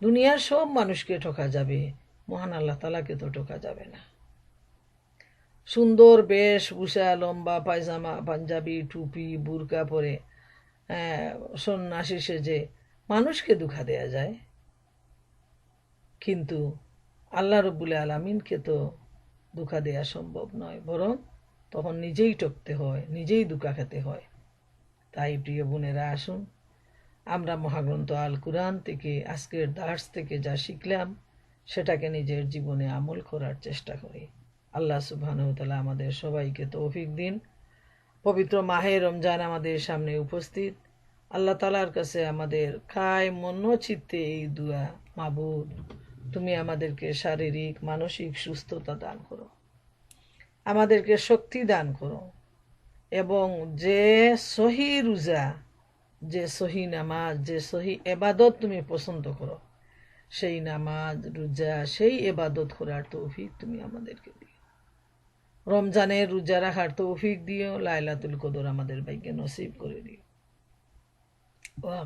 S1: দুনিয়ার সব মানুষকে ঠকা যাবে, মহান আল্লাহ তাআলাকে তো ঠকা যাবে না। সুন্দর বেশভূষা, লম্বা পায়জামা, পাঞ্জাবি, টুপি, বুরকা পরে সন্ন্যাসী সেজে মানুষকে ধোঁকা দেয়া যায়, কিন্তু আল্লাহ রব্বুল আলামিনকে তো ধোঁকা দেয়া সম্ভব নয়, বরং তখন নিজেই ঠকতে হয়, নিজেই ধোঁকা খেতে হয়। তাই প্রিয় বোনেরা, আসুন আমরা মহাগ্রন্থ আল কুরআন থেকে, আজকের দার্স থেকে যা শিখলাম, সেটাকে নিজের জীবনে আমল করার চেষ্টা করি। আল্লাহ সুবহানাহু ওয়া তাআলা আমাদের সবাইকে তৌফিক দিন। পবিত্র মাহে রমজান আমাদের সামনে উপস্থিত। আল্লাহ তাআলার কাছে আমাদের খায় মন চিত্তে এই দুয়া, মাবুদ তুমি আমাদেরকে শারীরিক মানসিক সুস্থতা দান করো, আমাদেরকে শক্তি দান করো, এবং যে সহি রোজা, যে সহি নামাজ, যে সহি এবাদত তুমি পছন্দ করো, সেই নামাজ, রোজা, সেই এবাদত করার তৌফিক তুমি আমাদেরকে দিও। রমজানের রোজা রাখার তৌফিক দিও। লাইলাতুল কদর আমাদের ভাগ্যে নসিব করে দিও।